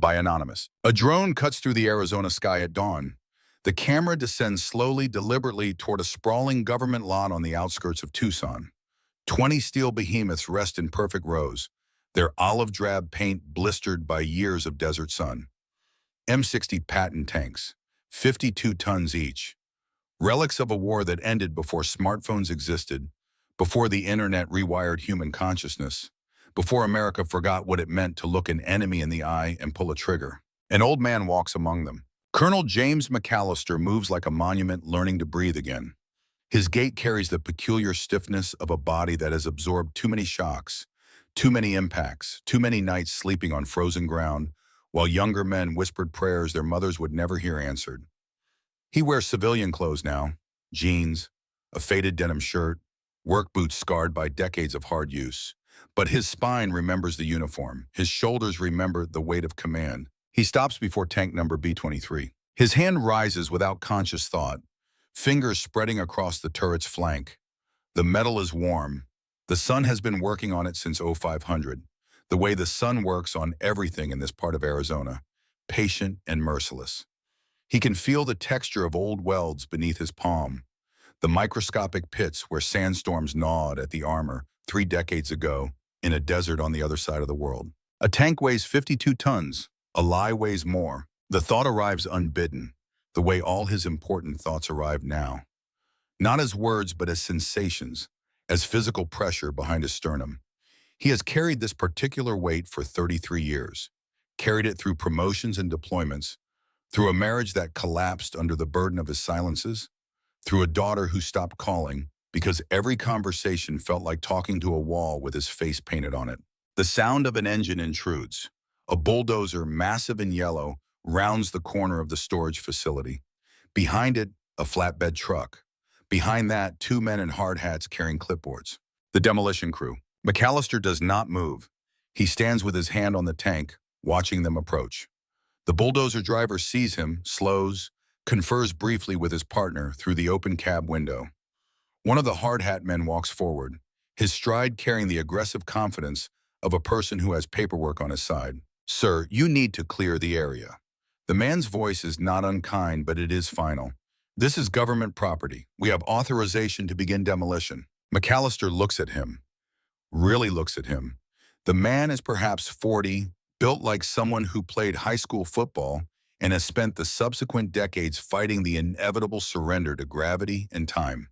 by Anonymous. A drone cuts through the Arizona sky at dawn. The camera descends slowly, deliberately toward a sprawling government lot on the outskirts of Tucson. 20 steel behemoths rest in perfect rows, their olive drab paint blistered by years of desert sun. M60 Patton tanks, 52 tons each. Relics of a war that ended before smartphones existed, before the internet rewired human consciousness, before America forgot what it meant to look an enemy in the eye and pull a trigger. An old man walks among them. Colonel James MacAllister moves like a monument learning to breathe again. His gait carries the peculiar stiffness of a body that has absorbed too many shocks, too many impacts, too many nights sleeping on frozen ground, while younger men whispered prayers their mothers would never hear answered. He wears civilian clothes now, jeans, a faded denim shirt, work boots scarred by decades of hard use. But his spine remembers the uniform. His shoulders remember the weight of command. He stops before tank number B-23. His hand rises without conscious thought, fingers spreading across the turret's flank. The metal is warm. The sun has been working on it since 0500, the way the sun works on everything in this part of Arizona, patient and merciless. He can feel the texture of old welds beneath his palm, the microscopic pits where sandstorms gnawed at the armor 3 decades ago in a desert on the other side of the world. A tank weighs 52 tons. A lie weighs more. The thought arrives unbidden, the way all his important thoughts arrive now. Not as words, but as sensations, as physical pressure behind his sternum. He has carried this particular weight for 33 years, carried it through promotions and deployments, through a marriage that collapsed under the burden of his silences, through a daughter who stopped calling because every conversation felt like talking to a wall with his face painted on it. The sound of an engine intrudes. A bulldozer, massive and yellow, rounds the corner of the storage facility. Behind it, a flatbed truck. Behind that, 2 men in hard hats carrying clipboards. The demolition crew. MacAllister does not move. He stands with his hand on the tank, watching them approach. The bulldozer driver sees him, slows, confers briefly with his partner through the open cab window. One of the hard hat men walks forward, his stride carrying the aggressive confidence of a person who has paperwork on his side. "Sir, you need to clear the area." The man's voice is not unkind, but it is final. "This is government property. We have authorization to begin demolition." MacAllister looks at him, really looks at him. The man is perhaps 40, built like someone who played high school football and has spent the subsequent decades fighting the inevitable surrender to gravity and time.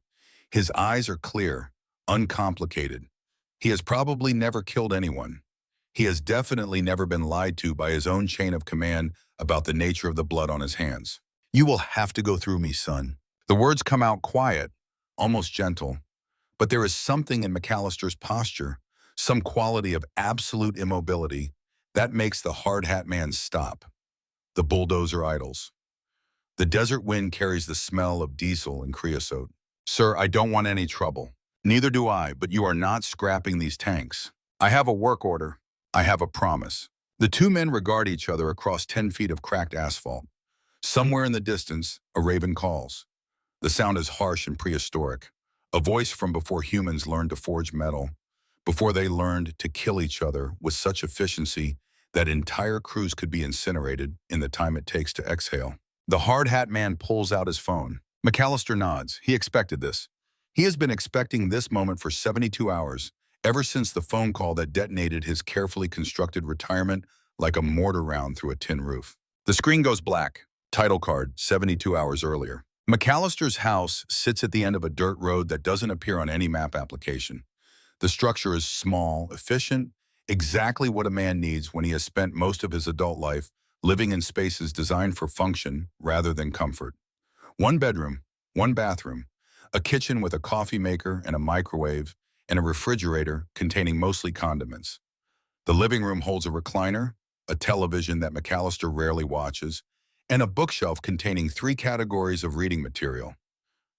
His eyes are clear, uncomplicated. He has probably never killed anyone. He has definitely never been lied to by his own chain of command about the nature of the blood on his hands. "You will have to go through me, son." The words come out quiet, almost gentle, but there is something in MacAllister's posture, some quality of absolute immobility, that makes the hard hat man stop. The bulldozer idles. The desert wind carries the smell of diesel and creosote. "Sir, I don't want any trouble." "Neither do I, but you are not scrapping these tanks." "I have a work order. I have a promise." The 2 men regard each other across 10 feet of cracked asphalt. Somewhere in the distance, a raven calls. The sound is harsh and prehistoric, a voice from before humans learned to forge metal, before they learned to kill each other with such efficiency that entire crews could be incinerated in the time it takes to exhale. The hard hat man pulls out his phone. MacAllister nods. He expected this. He has been expecting this moment for 72 hours, ever since the phone call that detonated his carefully constructed retirement like a mortar round through a tin roof. The screen goes black. Title card, 72 hours earlier. MacAllister's house sits at the end of a dirt road that doesn't appear on any map application. The structure is small, efficient, exactly what a man needs when he has spent most of his adult life living in spaces designed for function rather than comfort. 1 bedroom, 1 bathroom, a kitchen with a coffee maker and a microwave, and a refrigerator containing mostly condiments. The living room holds a recliner, a television that MacAllister rarely watches, and a bookshelf containing 3 categories of reading material: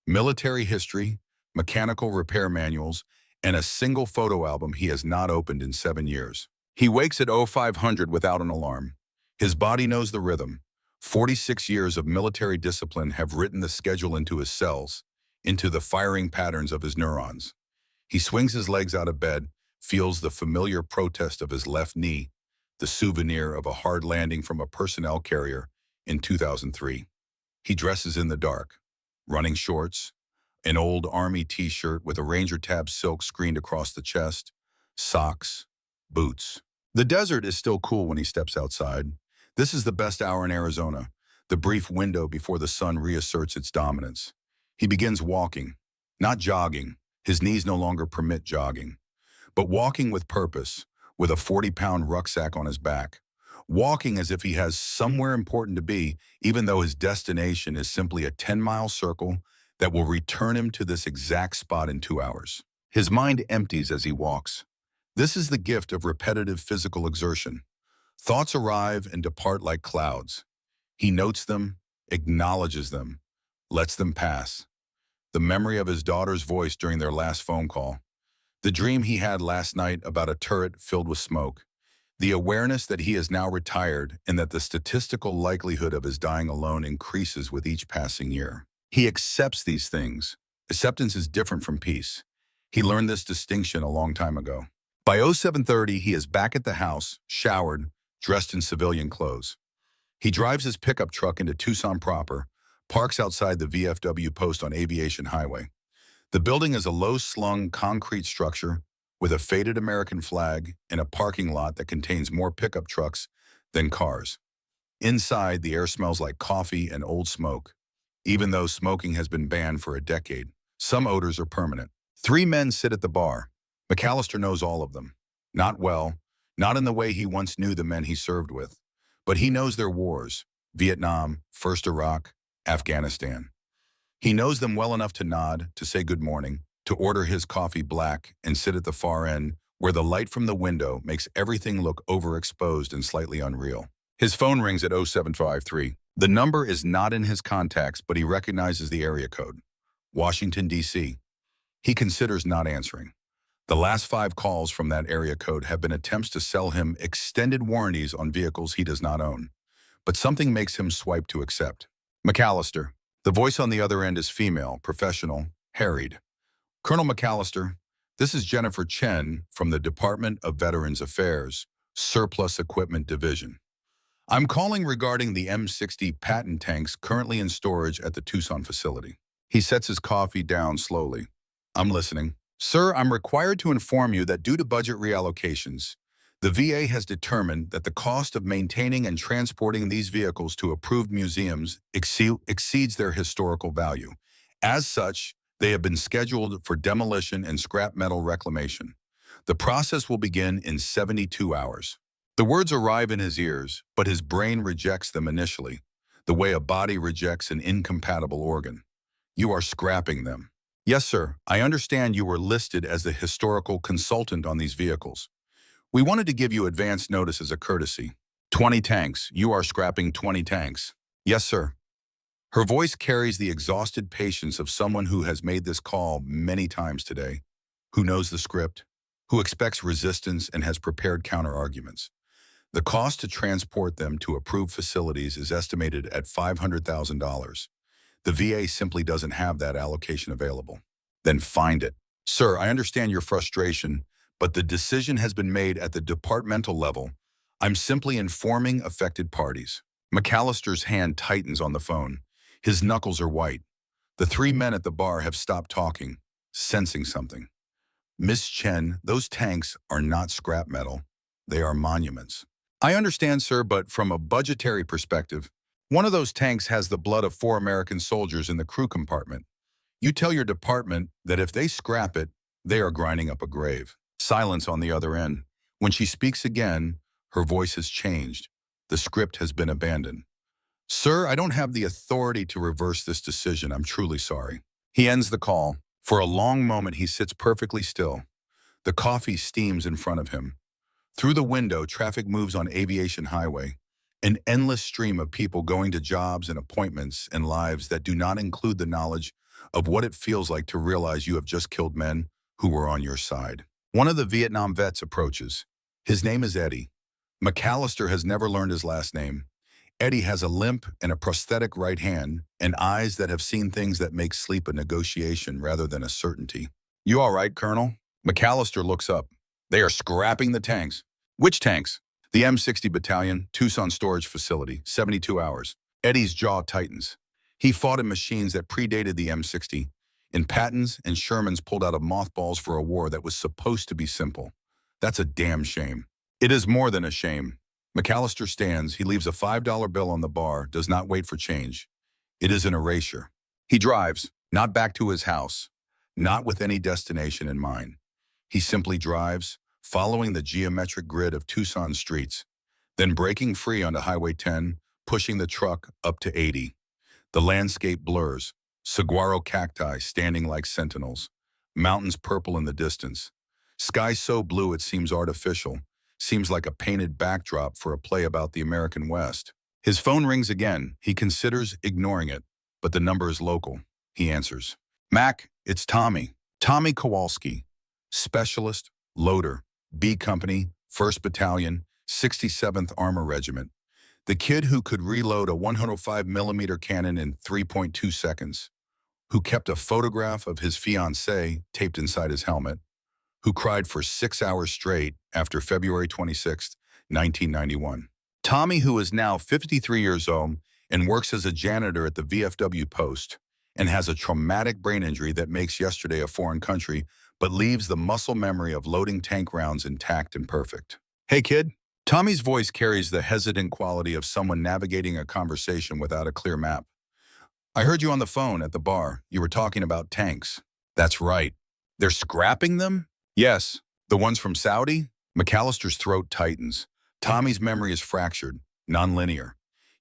military history, mechanical repair manuals, and a single photo album he has not opened in 7 years. He wakes at 0500 without an alarm. His body knows the rhythm. 46 years of military discipline have written the schedule into his cells, into the firing patterns of his neurons. He swings his legs out of bed, feels the familiar protest of his left knee, the souvenir of a hard landing from a personnel carrier in 2003. He dresses in the dark, running shorts, an old army t-shirt with a Ranger tab silk screened across the chest, socks, boots. The desert is still cool when he steps outside. This is the best hour in Arizona, the brief window before the sun reasserts its dominance. He begins walking, not jogging. His knees no longer permit jogging, but walking with purpose, with a 40-pound rucksack on his back. Walking as if he has somewhere important to be, even though his destination is simply a 10-mile circle that will return him to this exact spot in 2 hours. His mind empties as he walks. This is the gift of repetitive physical exertion. Thoughts arrive and depart like clouds. He notes them, acknowledges them, lets them pass. The memory of his daughter's voice during their last phone call. The dream he had last night about a turret filled with smoke. The awareness that he is now retired and that the statistical likelihood of his dying alone increases with each passing year. He accepts these things. Acceptance is different from peace. He learned this distinction a long time ago. By 07:30, he is back at the house, showered, dressed in civilian clothes. He drives his pickup truck into Tucson proper, parks outside the VFW post on Aviation Highway. The building is a low-slung concrete structure with a faded American flag in a parking lot that contains more pickup trucks than cars. Inside, the air smells like coffee and old smoke. Even though smoking has been banned for a decade, some odors are permanent. 3 men sit at the bar. MacAllister knows all of them. Not well, not in the way he once knew the men he served with, but he knows their wars: Vietnam, First Iraq, Afghanistan. He knows them well enough to nod, to say good morning, to order his coffee black and sit at the far end where the light from the window makes everything look overexposed and slightly unreal. His phone rings at 0753. The number is not in his contacts, but he recognizes the area code. Washington, D.C. He considers not answering. The last 5 calls from that area code have been attempts to sell him extended warranties on vehicles he does not own. But something makes him swipe to accept. MacAllister. The voice on the other end is female, professional, harried. Colonel MacAllister, this is Jennifer Chen from the Department of Veterans Affairs, Surplus Equipment Division. I'm calling regarding the M60 Patton tanks currently in storage at the Tucson facility. He sets his coffee down slowly. I'm listening. Sir, I'm required to inform you that due to budget reallocations, the VA has determined that the cost of maintaining and transporting these vehicles to approved museums exceeds their historical value. As such, they have been scheduled for demolition and scrap metal reclamation. The process will begin in 72 hours. The words arrive in his ears, but his brain rejects them initially, the way a body rejects an incompatible organ. You are scrapping them. Yes, sir. I understand you were listed as the historical consultant on these vehicles. We wanted to give you advance notice as a courtesy. 20 tanks. You are scrapping 20 tanks. Yes, sir. Her voice carries the exhausted patience of someone who has made this call many times today, who knows the script, who expects resistance and has prepared counter-arguments. The cost to transport them to approved facilities is estimated at $500,000. The VA simply doesn't have that allocation available. Then find it. Sir, I understand your frustration, but the decision has been made at the departmental level. I'm simply informing affected parties. MacAllister's hand tightens on the phone. His knuckles are white. The 3 men at the bar have stopped talking, sensing something. Miss Chen, those tanks are not scrap metal. They are monuments. I understand, sir, but from a budgetary perspective, one of those tanks has the blood of 4 American soldiers in the crew compartment. You tell your department that if they scrap it, they are grinding up a grave. Silence on the other end. When she speaks again, her voice has changed. The script has been abandoned. Sir, I don't have the authority to reverse this decision. I'm truly sorry. He ends the call. For a long moment, he sits perfectly still. The coffee steams in front of him. Through the window, traffic moves on Aviation Highway, an endless stream of people going to jobs and appointments and lives that do not include the knowledge of what it feels like to realize you have just killed men who were on your side. One of the Vietnam vets approaches. His name is Eddie. MacAllister has never learned his last name. Eddie has a limp and a prosthetic right hand and eyes that have seen things that make sleep a negotiation rather than a certainty. You all right, Colonel? MacAllister looks up. They are scrapping the tanks. Which tanks? The M60 Battalion, Tucson Storage Facility, 72 hours. Eddie's jaw tightens. He fought in machines that predated the M60. In Pattons and Shermans pulled out of mothballs for a war that was supposed to be simple. That's a damn shame. It is more than a shame. MacAllister stands, he leaves a $5 bill on the bar, does not wait for change. It is an erasure. He drives, not back to his house, not with any destination in mind. He simply drives, following the geometric grid of Tucson streets, then breaking free onto Highway 10, pushing the truck up to 80. The landscape blurs, saguaro cacti standing like sentinels, mountains purple in the distance. Sky so blue it seems artificial, seems like a painted backdrop for a play about the American West. His phone rings again. He considers ignoring it, but the number is local. He answers. Mac, it's Tommy. Tommy Kowalski, specialist, loader, B Company, 1st Battalion, 67th Armor Regiment. The kid who could reload a 105mm cannon in 3.2 seconds, who kept a photograph of his fiancée taped inside his helmet, who cried for 6 hours straight after February 26, 1991. Tommy, who is now 53 years old and works as a janitor at the VFW post and has a traumatic brain injury that makes yesterday a foreign country, but leaves the muscle memory of loading tank rounds intact and perfect. Hey, kid. Tommy's voice carries the hesitant quality of someone navigating a conversation without a clear map. I heard you on the phone at the bar. You were talking about tanks. That's right. They're scrapping them? Yes. The ones from Saudi? MacAllister's throat tightens. Tommy's memory is fractured, nonlinear.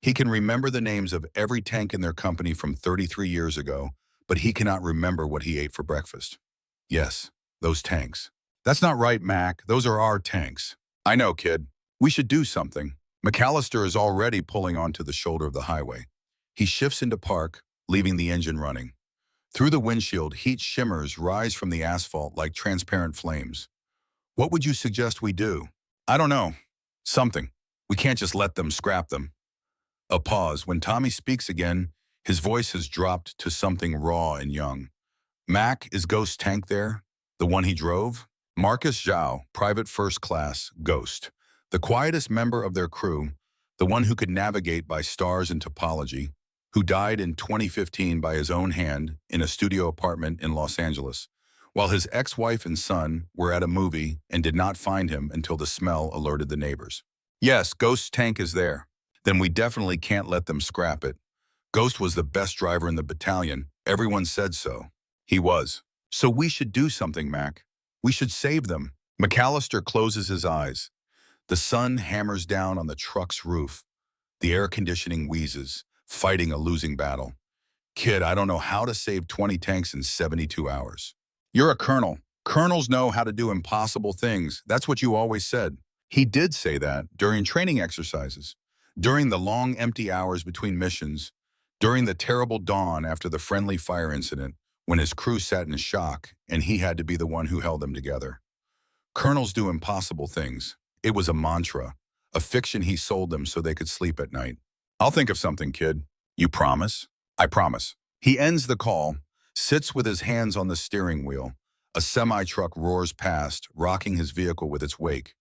He can remember the names of every tank in their company from 33 years ago, but he cannot remember what he ate for breakfast. Yes, those tanks. That's not right, Mac. Those are our tanks. I know, kid. We should do something. MacAllister is already pulling onto the shoulder of the highway. He shifts into park, leaving the engine running. Through the windshield, heat shimmers rise from the asphalt like transparent flames. What would you suggest we do? I don't know. Something. We can't just let them scrap them. A pause. When Tommy speaks again, his voice has dropped to something raw and young. Mac, is Ghost tank there? The one he drove? Marcus Zhao, private first class, Ghost. The quietest member of their crew, the one who could navigate by stars and topology, who died in 2015 by his own hand in a studio apartment in Los Angeles, while his ex-wife and son were at a movie and did not find him until the smell alerted the neighbors. Yes, Ghost's tank is there. Then we definitely can't let them scrap it. Ghost was the best driver in the battalion. Everyone said so. He was. So we should do something, Mac. We should save them. MacAllister closes his eyes. The sun hammers down on the truck's roof. The air conditioning wheezes, fighting a losing battle. Kid, I don't know how to save 20 tanks in 72 hours. You're a colonel. Colonels know how to do impossible things. That's what you always said. He did say that during training exercises, during the long empty hours between missions, during the terrible dawn after the friendly fire incident, when his crew sat in shock and he had to be the one who held them together. Colonels do impossible things. It was a mantra, a fiction he sold them so they could sleep at night. I'll think of something, kid. You promise? I promise. He ends the call, sits with his hands on the steering wheel. A semi-truck roars past, rocking his vehicle with its wake.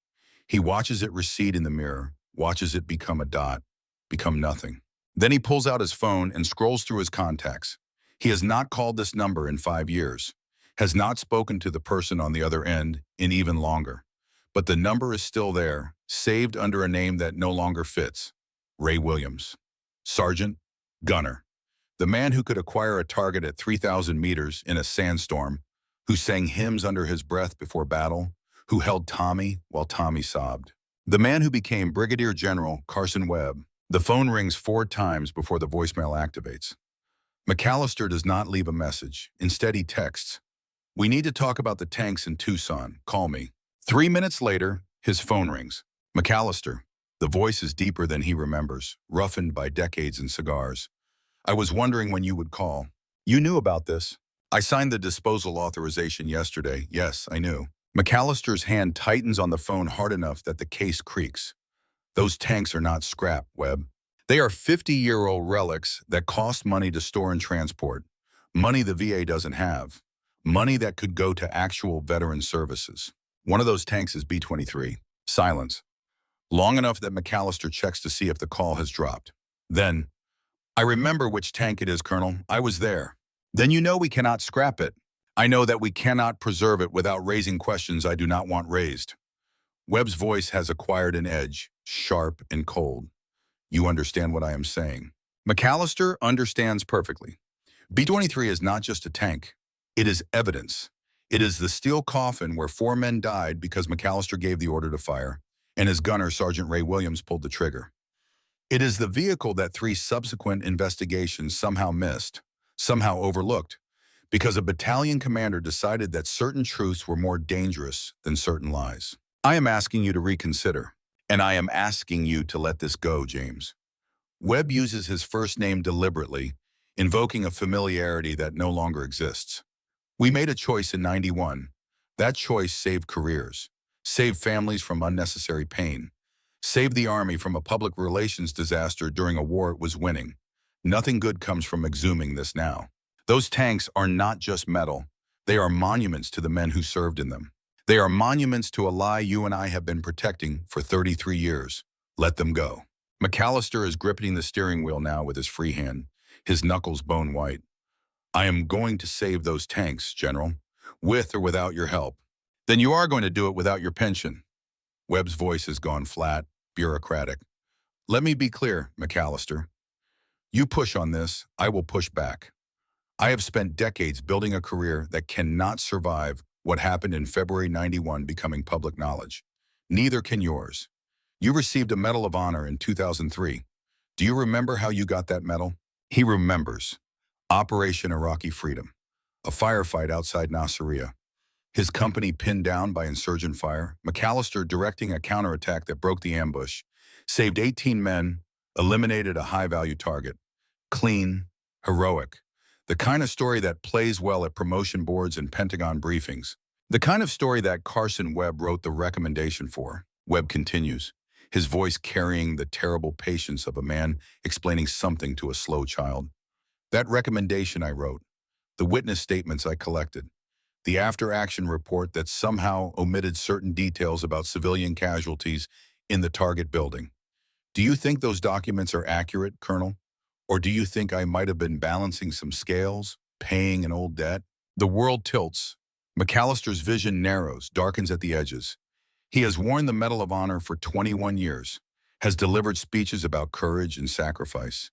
He watches it recede in the mirror, watches it become a dot, become nothing. Then he pulls out his phone and scrolls through his contacts. He has not called this number in 5 years, has not spoken to the person on the other end in even longer. But the number is still there, saved under a name that no longer fits. Ray Williams. Sergeant, gunner. The man who could acquire a target at 3,000 meters in a sandstorm, who sang hymns under his breath before battle, who held Tommy while Tommy sobbed. The man who became Brigadier General Carson Webb. The phone rings 4 times before the voicemail activates. MacAllister does not leave a message. Instead, he texts, "We need to talk about the tanks in Tucson. Call me." 3 minutes later, his phone rings. MacAllister. The voice is deeper than he remembers, roughened by decades and cigars. "I was wondering when you would call. You knew about this. I signed the disposal authorization yesterday. Yes, I knew." MacAllister's hand tightens on the phone hard enough that the case creaks. Those tanks are not scrap, Webb. They are 50-year-old relics that cost money to store and transport. Money the VA doesn't have. Money that could go to actual veteran services. One of those tanks is B-23. Silence. long enough that MacAllister checks to see if the call has dropped. Then, "I remember which tank it is, Colonel. I was there." "Then you know we cannot scrap it." "I know that we cannot preserve it without raising questions I do not want raised." Webb's voice has acquired an edge, sharp and cold. "You understand what I am saying." MacAllister understands perfectly. B-23 is not just a tank. It is evidence. It is the steel coffin where 4 men died because MacAllister gave the order to fire, and his gunner, Sergeant Ray Williams, pulled the trigger. It is the vehicle that 3 subsequent investigations somehow missed, somehow overlooked, because a battalion commander decided that certain truths were more dangerous than certain lies. I am asking you to reconsider, and I am asking you to let this go, James. Webb uses his first name deliberately, invoking a familiarity that no longer exists. We made a choice in '91. That choice saved careers, saved families from unnecessary pain, saved the Army from a public relations disaster during a war it was winning. Nothing good comes from exhuming this now. Those tanks are not just metal. They are monuments to the men who served in them. They are monuments to a lie you and I have been protecting for 33 years. Let them go. MacAllister is gripping the steering wheel now with his free hand, his knuckles bone white. "I am going to save those tanks, General, with or without your help." "Then you are going to do it without your pension." Webb's voice has gone flat, bureaucratic. "Let me be clear, MacAllister. You push on this, I will push back. I have spent decades building a career that cannot survive what happened in February '91 becoming public knowledge. Neither can yours. You received a Medal of Honor in 2003. Do you remember how you got that medal?" He remembers. Operation Iraqi Freedom, a firefight outside Nasiriyah. His company pinned down by insurgent fire, MacAllister directing a counterattack that broke the ambush, saved 18 men, eliminated a high-value target. Clean, heroic. The kind of story that plays well at promotion boards and Pentagon briefings. The kind of story that Carson Webb wrote the recommendation for. Webb continues, his voice carrying the terrible patience of a man explaining something to a slow child. "That recommendation I wrote, the witness statements I collected, the after-action report that somehow omitted certain details about civilian casualties in the target building. Do you think those documents are accurate, Colonel? Or do you think I might have been balancing some scales, paying an old debt?" The world tilts. MacAllister's vision narrows, darkens at the edges. He has worn the Medal of Honor for 21 years, has delivered speeches about courage and sacrifice,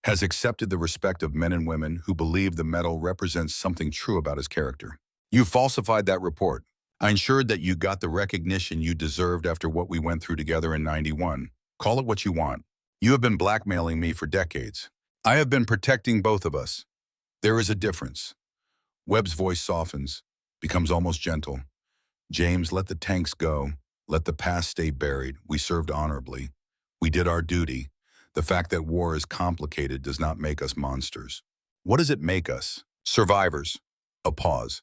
has accepted the respect of men and women who believe the medal represents something true about his character. "You falsified that report. I ensured that you got the recognition you deserved after what we went through together in '91. Call it what you want. You have been blackmailing me for decades. I have been protecting both of us. There is a difference." Webb's voice softens, becomes almost gentle. "James, let the tanks go. Let the past stay buried. We served honorably. We did our duty. The fact that war is complicated does not make us monsters. What does it make us? Survivors." A pause.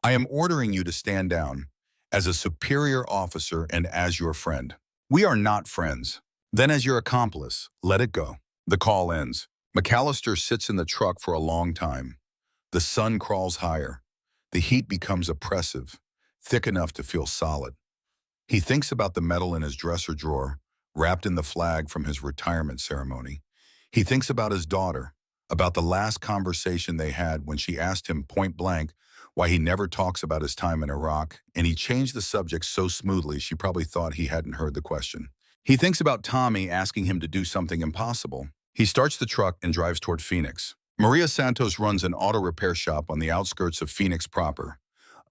"I am ordering you to stand down, as a superior officer and as your friend." "We are not friends." "Then as your accomplice, let it go." The call ends. MacAllister sits in the truck for a long time. The sun crawls higher. The heat becomes oppressive, thick enough to feel solid. He thinks about the medal in his dresser drawer, wrapped in the flag from his retirement ceremony. He thinks about his daughter, about the last conversation they had when she asked him point blank why he never talks about his time in Iraq, and he changed the subject so smoothly she probably thought he hadn't heard the question. He thinks about Tommy asking him to do something impossible. He starts the truck and drives toward Phoenix. Maria Santos runs an auto repair shop on the outskirts of Phoenix proper.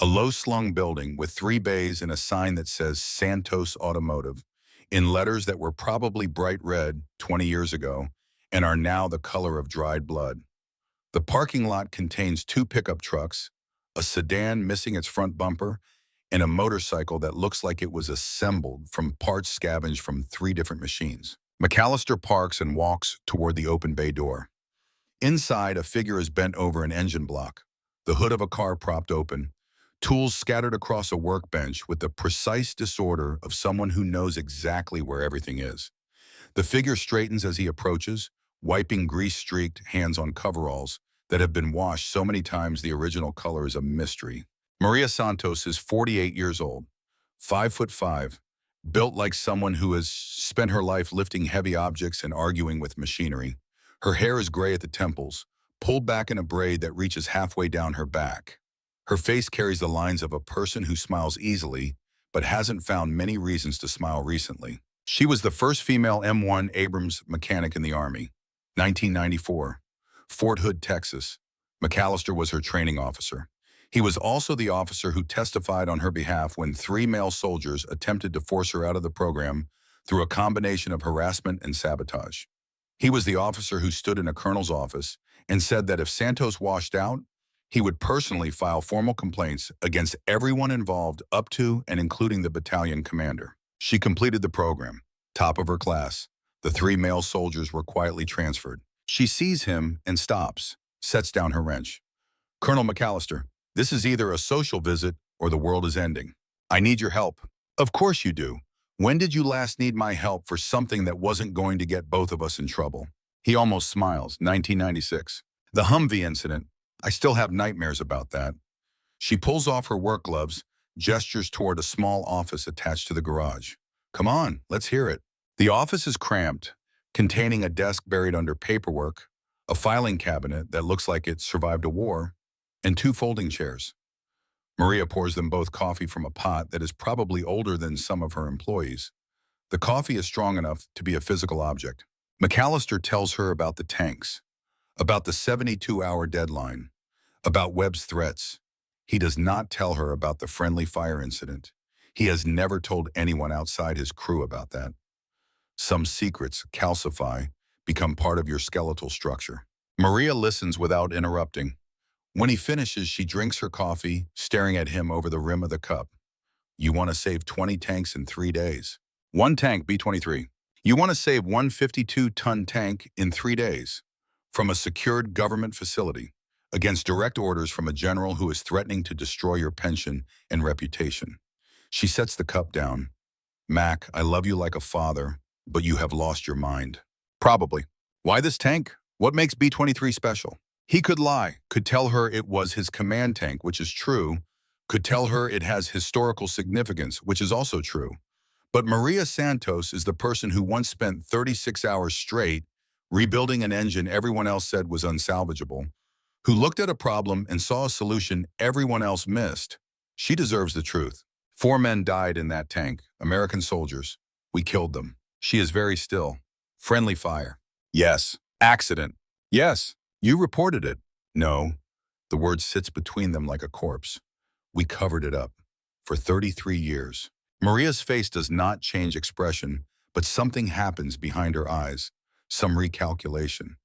A low-slung building with 3 bays and a sign that says Santos Automotive, in letters that were probably bright red 20 years ago and are now the color of dried blood. The parking lot contains 2 pickup trucks, a sedan missing its front bumper, and a motorcycle that looks like it was assembled from parts scavenged from 3 different machines. MacAllister parks and walks toward the open bay door. Inside, a figure is bent over an engine block, the hood of a car propped open, tools scattered across a workbench with the precise disorder of someone who knows exactly where everything is. The figure straightens as he approaches, wiping grease-streaked hands on coveralls that have been washed so many times the original color is a mystery. Maria Santos is 48 years old, 5'5", built like someone who has spent her life lifting heavy objects and arguing with machinery. Her hair is gray at the temples, pulled back in a braid that reaches halfway down her back. Her face carries the lines of a person who smiles easily, but hasn't found many reasons to smile recently. She was the first female M1 Abrams mechanic in the Army. 1994. Fort Hood, Texas. MacAllister was her training officer. He was also the officer who testified on her behalf when 3 male soldiers attempted to force her out of the program through a combination of harassment and sabotage. He was the officer who stood in a colonel's office and said that if Santos washed out, he would personally file formal complaints against everyone involved up to and including the battalion commander. She completed the program, top of her class. The 3 male soldiers were quietly transferred. She sees him and stops, sets down her wrench. "Colonel MacAllister, this is either a social visit or the world is ending. I need your help." "Of course you do. When did you last need my help for something that wasn't going to get both of us in trouble?" He almost smiles. 1996. The Humvee incident. I still have nightmares about that. She pulls off her work gloves, gestures toward a small office attached to the garage. "Come on, let's hear it." The office is cramped, containing a desk buried under paperwork, a filing cabinet that looks like it survived a war, and 2 folding chairs. Maria pours them both coffee from a pot that is probably older than some of her employees. The coffee is strong enough to be a physical object. MacAllister tells her about the tanks, about the 72-hour deadline, about Webb's threats. He does not tell her about the friendly fire incident. He has never told anyone outside his crew about that. Some secrets calcify, become part of your skeletal structure. Maria listens without interrupting. When he finishes, she drinks her coffee, staring at him over the rim of the cup. "You want to save 20 tanks in 3 days. 1 tank, B-23. You want to save 1 52-ton tank in 3 days. From a secured government facility, against direct orders from a general who is threatening to destroy your pension and reputation." She sets the cup down. "Mac, I love you like a father, but you have lost your mind." "Probably. Why this tank? What makes B-23 special?" He could lie, could tell her it was his command tank, which is true, could tell her it has historical significance, which is also true. But Maria Santos is the person who once spent 36 hours straight rebuilding an engine everyone else said was unsalvageable, who looked at a problem and saw a solution everyone else missed. She deserves the truth. 4 men died in that tank, American soldiers. We killed them. She is very still. Friendly fire. Yes. Accident. Yes. You reported it. No. The word sits between them like a corpse. We covered it up. For 33 years. Maria's face does not change expression, but something happens behind her eyes. Some recalculation.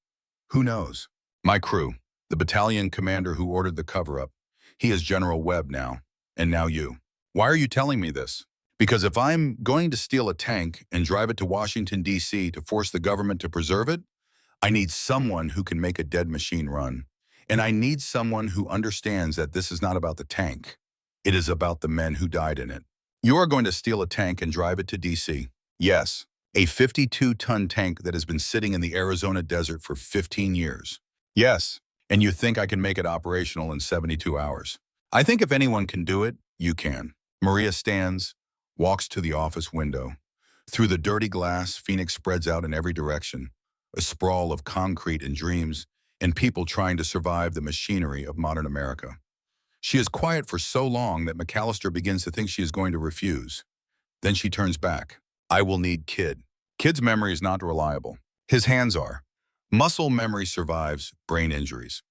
Who knows? My crew, the battalion commander who ordered the cover-up. He is General Webb now. And now you. Why are you telling me this? Because if I'm going to steal a tank and drive it to Washington, D.C. to force the government to preserve it, I need someone who can make a dead machine run. And I need someone who understands that this is not about the tank. It is about the men who died in it. You are going to steal a tank and drive it to D.C. Yes, a 52-ton tank that has been sitting in the Arizona desert for 15 years. Yes, and you think I can make it operational in 72 hours. I think if anyone can do it, you can. Maria stands, walks to the office window. Through the dirty glass, Phoenix spreads out in every direction. A sprawl of concrete and dreams, and people trying to survive the machinery of modern America. She is quiet for so long that MacAllister begins to think she is going to refuse. Then she turns back. I will need Kid. Kid's memory is not reliable. His hands are. Muscle memory survives brain injuries.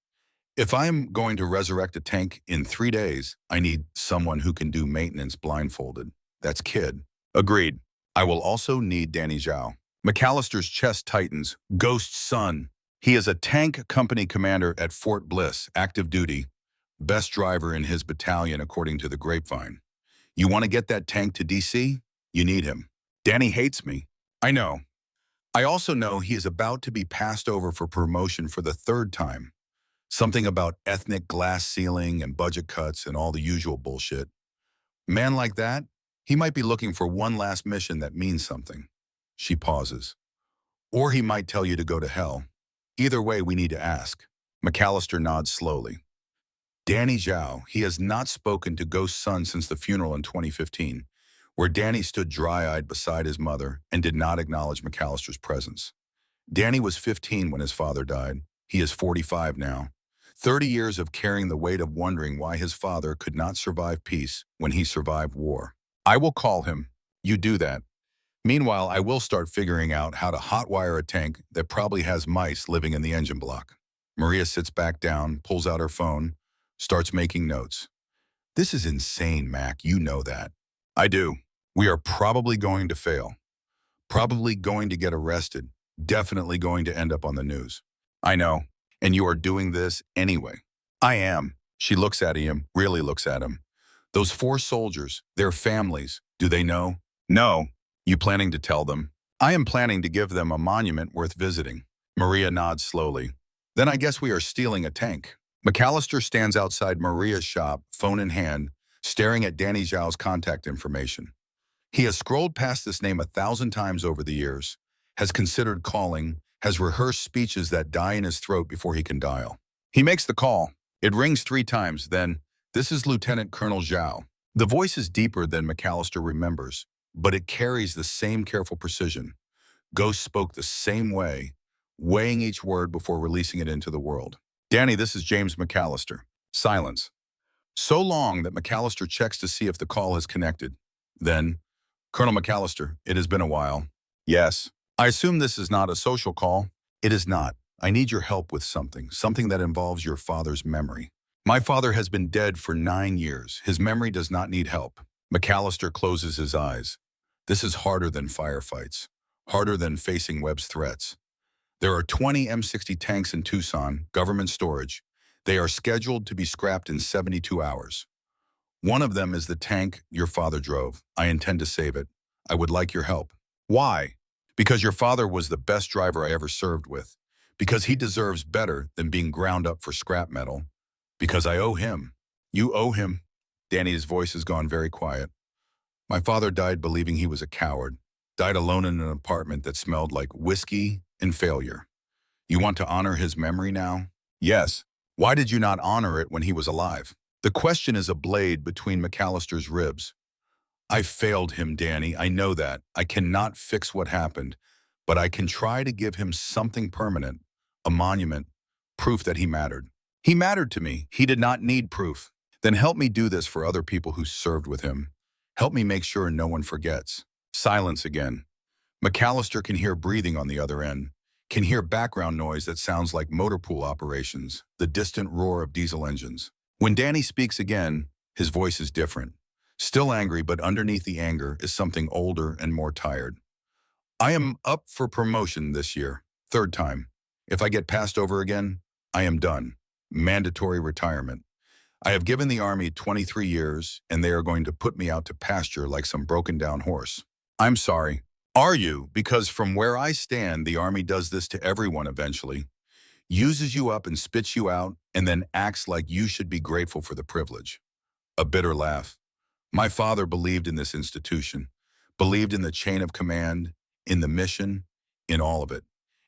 If I am going to resurrect a tank in 3 days, I need someone who can do maintenance blindfolded. That's Kid. Agreed. I will also need Danny Zhao. MacAllister's chest tightens. Ghost son. He is a tank company commander at Fort Bliss, active duty. Best driver in his battalion, according to the grapevine. You want to get that tank to D.C.? You need him. Danny hates me. I know. I also know he is about to be passed over for promotion for the 3rd time. Something about ethnic glass ceiling and budget cuts and all the usual bullshit. Man like that, he might be looking for one last mission that means something. She pauses. Or he might tell you to go to hell. Either way, we need to ask. MacAllister nods slowly. Danny Zhao, he has not spoken to Ghost's son since the funeral in 2015. where Danny stood dry-eyed beside his mother and did not acknowledge MacAllister's presence. Danny was 15 when his father died. He is 45 now. 30 years of carrying the weight of wondering why his father could not survive peace when he survived war. I will call him. You do that. Meanwhile, I will start figuring out how to hotwire a tank that probably has mice living in the engine block. Maria sits back down, pulls out her phone, starts making notes. This is insane, Mac. You know that. I do. We are probably going to fail. Probably going to get arrested. Definitely going to end up on the news. I know. And you are doing this anyway. I am. She looks at him, really looks at him. Those 4 soldiers, their families, do they know? No. You planning to tell them? I am planning to give them a monument worth visiting. Maria nods slowly. Then I guess we are stealing a tank. MacAllister stands outside Maria's shop, phone in hand, staring at Danny Zhao's contact information. He has scrolled past this name 1,000 times over the years, has considered calling, has rehearsed speeches that die in his throat before he can dial. He makes the call. It rings 3 times, then, "This is Lieutenant Colonel Zhao." The voice is deeper than MacAllister remembers, but it carries the same careful precision. Ghost spoke the same way, weighing each word before releasing it into the world. "Danny, this is James MacAllister." Silence. So long that MacAllister checks to see if the call has connected. Then, "Colonel MacAllister, it has been a while." "Yes." "I assume this is not a social call." "It is not. I need your help with something that involves your father's memory." "My father has been dead for 9 years. His memory does not need help." MacAllister closes his eyes. This is harder than firefights, harder than facing Webb's threats. There are 20 M60 tanks in Tucson, government storage. They are scheduled to be scrapped in 72 hours. One of them is the tank your father drove. I intend to save it. I would like your help. Why? Because your father was the best driver I ever served with. Because he deserves better than being ground up for scrap metal. Because I owe him. You owe him. Danny's voice has gone very quiet. My father died believing he was a coward. Died alone in an apartment that smelled like whiskey and failure. You want to honor his memory now? Yes. Why did you not honor it when he was alive? The question is a blade between MacAllister's ribs. I failed him, Danny. I know that. I cannot fix what happened, but I can try to give him something permanent, a monument, proof that he mattered. He mattered to me. He did not need proof. Then help me do this for other people who served with him. Help me make sure no one forgets. Silence again. MacAllister can hear breathing on the other end, can hear background noise that sounds like motor pool operations, the distant roar of diesel engines. When Danny speaks again, his voice is different. Still angry, but underneath the anger is something older and more tired. I am up for promotion this year, 3rd time. If I get passed over again, I am done. Mandatory retirement. I have given the Army 23 years, and they are going to put me out to pasture like some broken-down horse. I'm sorry. Are you? Because from where I stand, the Army does this to everyone eventually. Uses you up and spits you out, and then acts like you should be grateful for the privilege. A bitter laugh. My father believed in this institution, believed in the chain of command, in the mission, in all of it.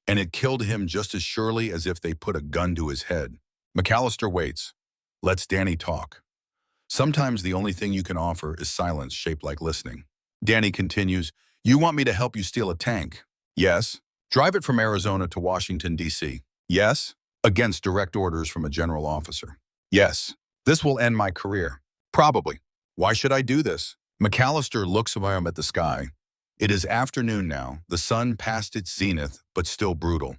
And it killed him just as surely as if they put a gun to his head. MacAllister waits. Lets Danny talk. Sometimes the only thing you can offer is silence shaped like listening. Danny continues, you want me to help you steal a tank? Yes. Drive it from Arizona to Washington, D.C. Yes. Against direct orders from a general officer. Yes. This will end my career. Probably. Why should I do this? MacAllister looks around at the sky. It is afternoon now, the sun past its zenith, but still brutal.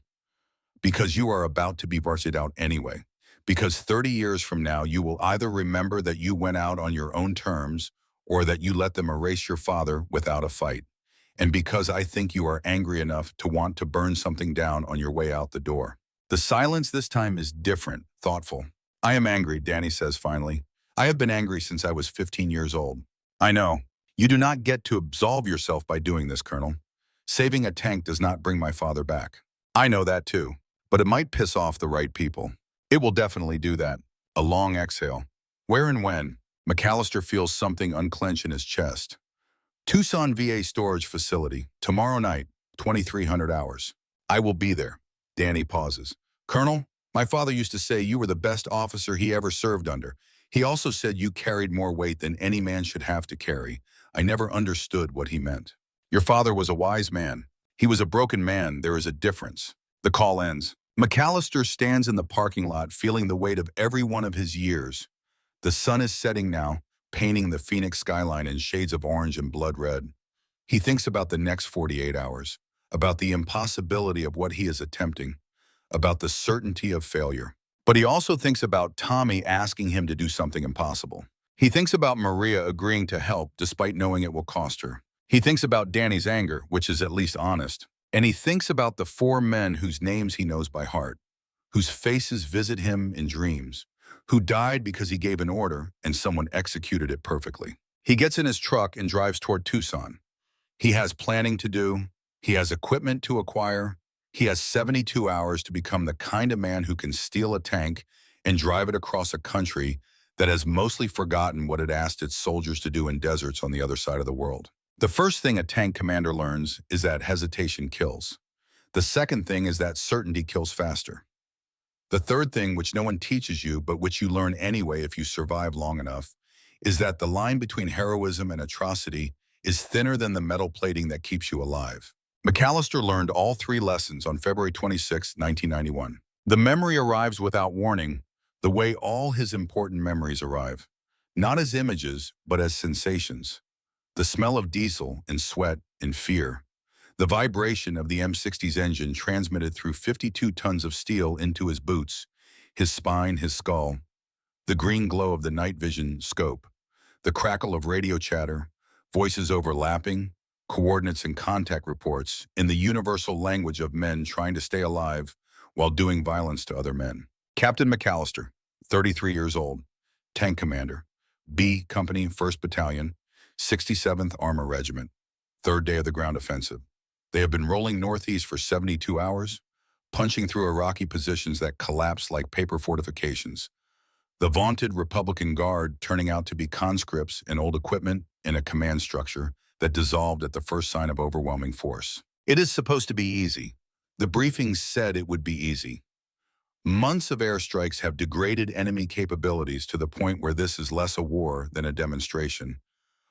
Because you are about to be varsed out anyway. Because 30 years from now, you will either remember that you went out on your own terms or that you let them erase your father without a fight. And because I think you are angry enough to want to burn something down on your way out the door. The silence this time is different, thoughtful. I am angry, Danny says finally. I have been angry since I was 15 years old. I know. You do not get to absolve yourself by doing this, Colonel. Saving a tank does not bring my father back. I know that too, but it might piss off the right people. It will definitely do that. A long exhale. Where and when? MacAllister feels something unclench in his chest. Tucson VA storage facility, tomorrow night, 2300 hours. I will be there. Danny pauses. Colonel, my father used to say you were the best officer he ever served under. He also said you carried more weight than any man should have to carry. I never understood what he meant. Your father was a wise man. He was a broken man. There is a difference. The call ends. MacAllister stands in the parking lot feeling the weight of every one of his years. The sun is setting now, painting the Phoenix skyline in shades of orange and blood red. He thinks about the next 48 hours, about the impossibility of what he is attempting, about the certainty of failure. But he also thinks about Tommy asking him to do something impossible. He thinks about Maria agreeing to help despite knowing it will cost her. He thinks about Danny's anger, which is at least honest. And he thinks about the four men whose names he knows by heart, whose faces visit him in dreams, who died because he gave an order and someone executed it perfectly. He gets in his truck and drives toward Tucson. He has planning to do. He has equipment to acquire. He has 72 hours to become the kind of man who can steal a tank and drive it across a country that has mostly forgotten what it asked its soldiers to do in deserts on the other side of the world. The first thing a tank commander learns is that hesitation kills. The second thing is that certainty kills faster. The third thing, which no one teaches you, but which you learn anyway if you survive long enough, is that the line between heroism and atrocity is thinner than the metal plating that keeps you alive. MacAllister learned all three lessons on February 26, 1991. The memory arrives without warning, the way all his important memories arrive. Not as images, but as sensations. The smell of diesel and sweat and fear. The vibration of the M60's engine transmitted through 52 tons of steel into his boots, his spine, his skull. The green glow of the night vision scope. The crackle of radio chatter, voices overlapping, coordinates and contact reports in the universal language of men trying to stay alive while doing violence to other men. Captain MacAllister, 33 years old, tank commander, B Company, 1st Battalion, 67th Armor Regiment, 3rd day of the ground offensive. They have been rolling northeast for 72 hours, punching through Iraqi positions that collapsed like paper fortifications. The vaunted Republican Guard turning out to be conscripts and old equipment in a command structure that dissolved at the first sign of overwhelming force. It is supposed to be easy. The briefing said it would be easy. Months of airstrikes have degraded enemy capabilities to the point where this is less a war than a demonstration,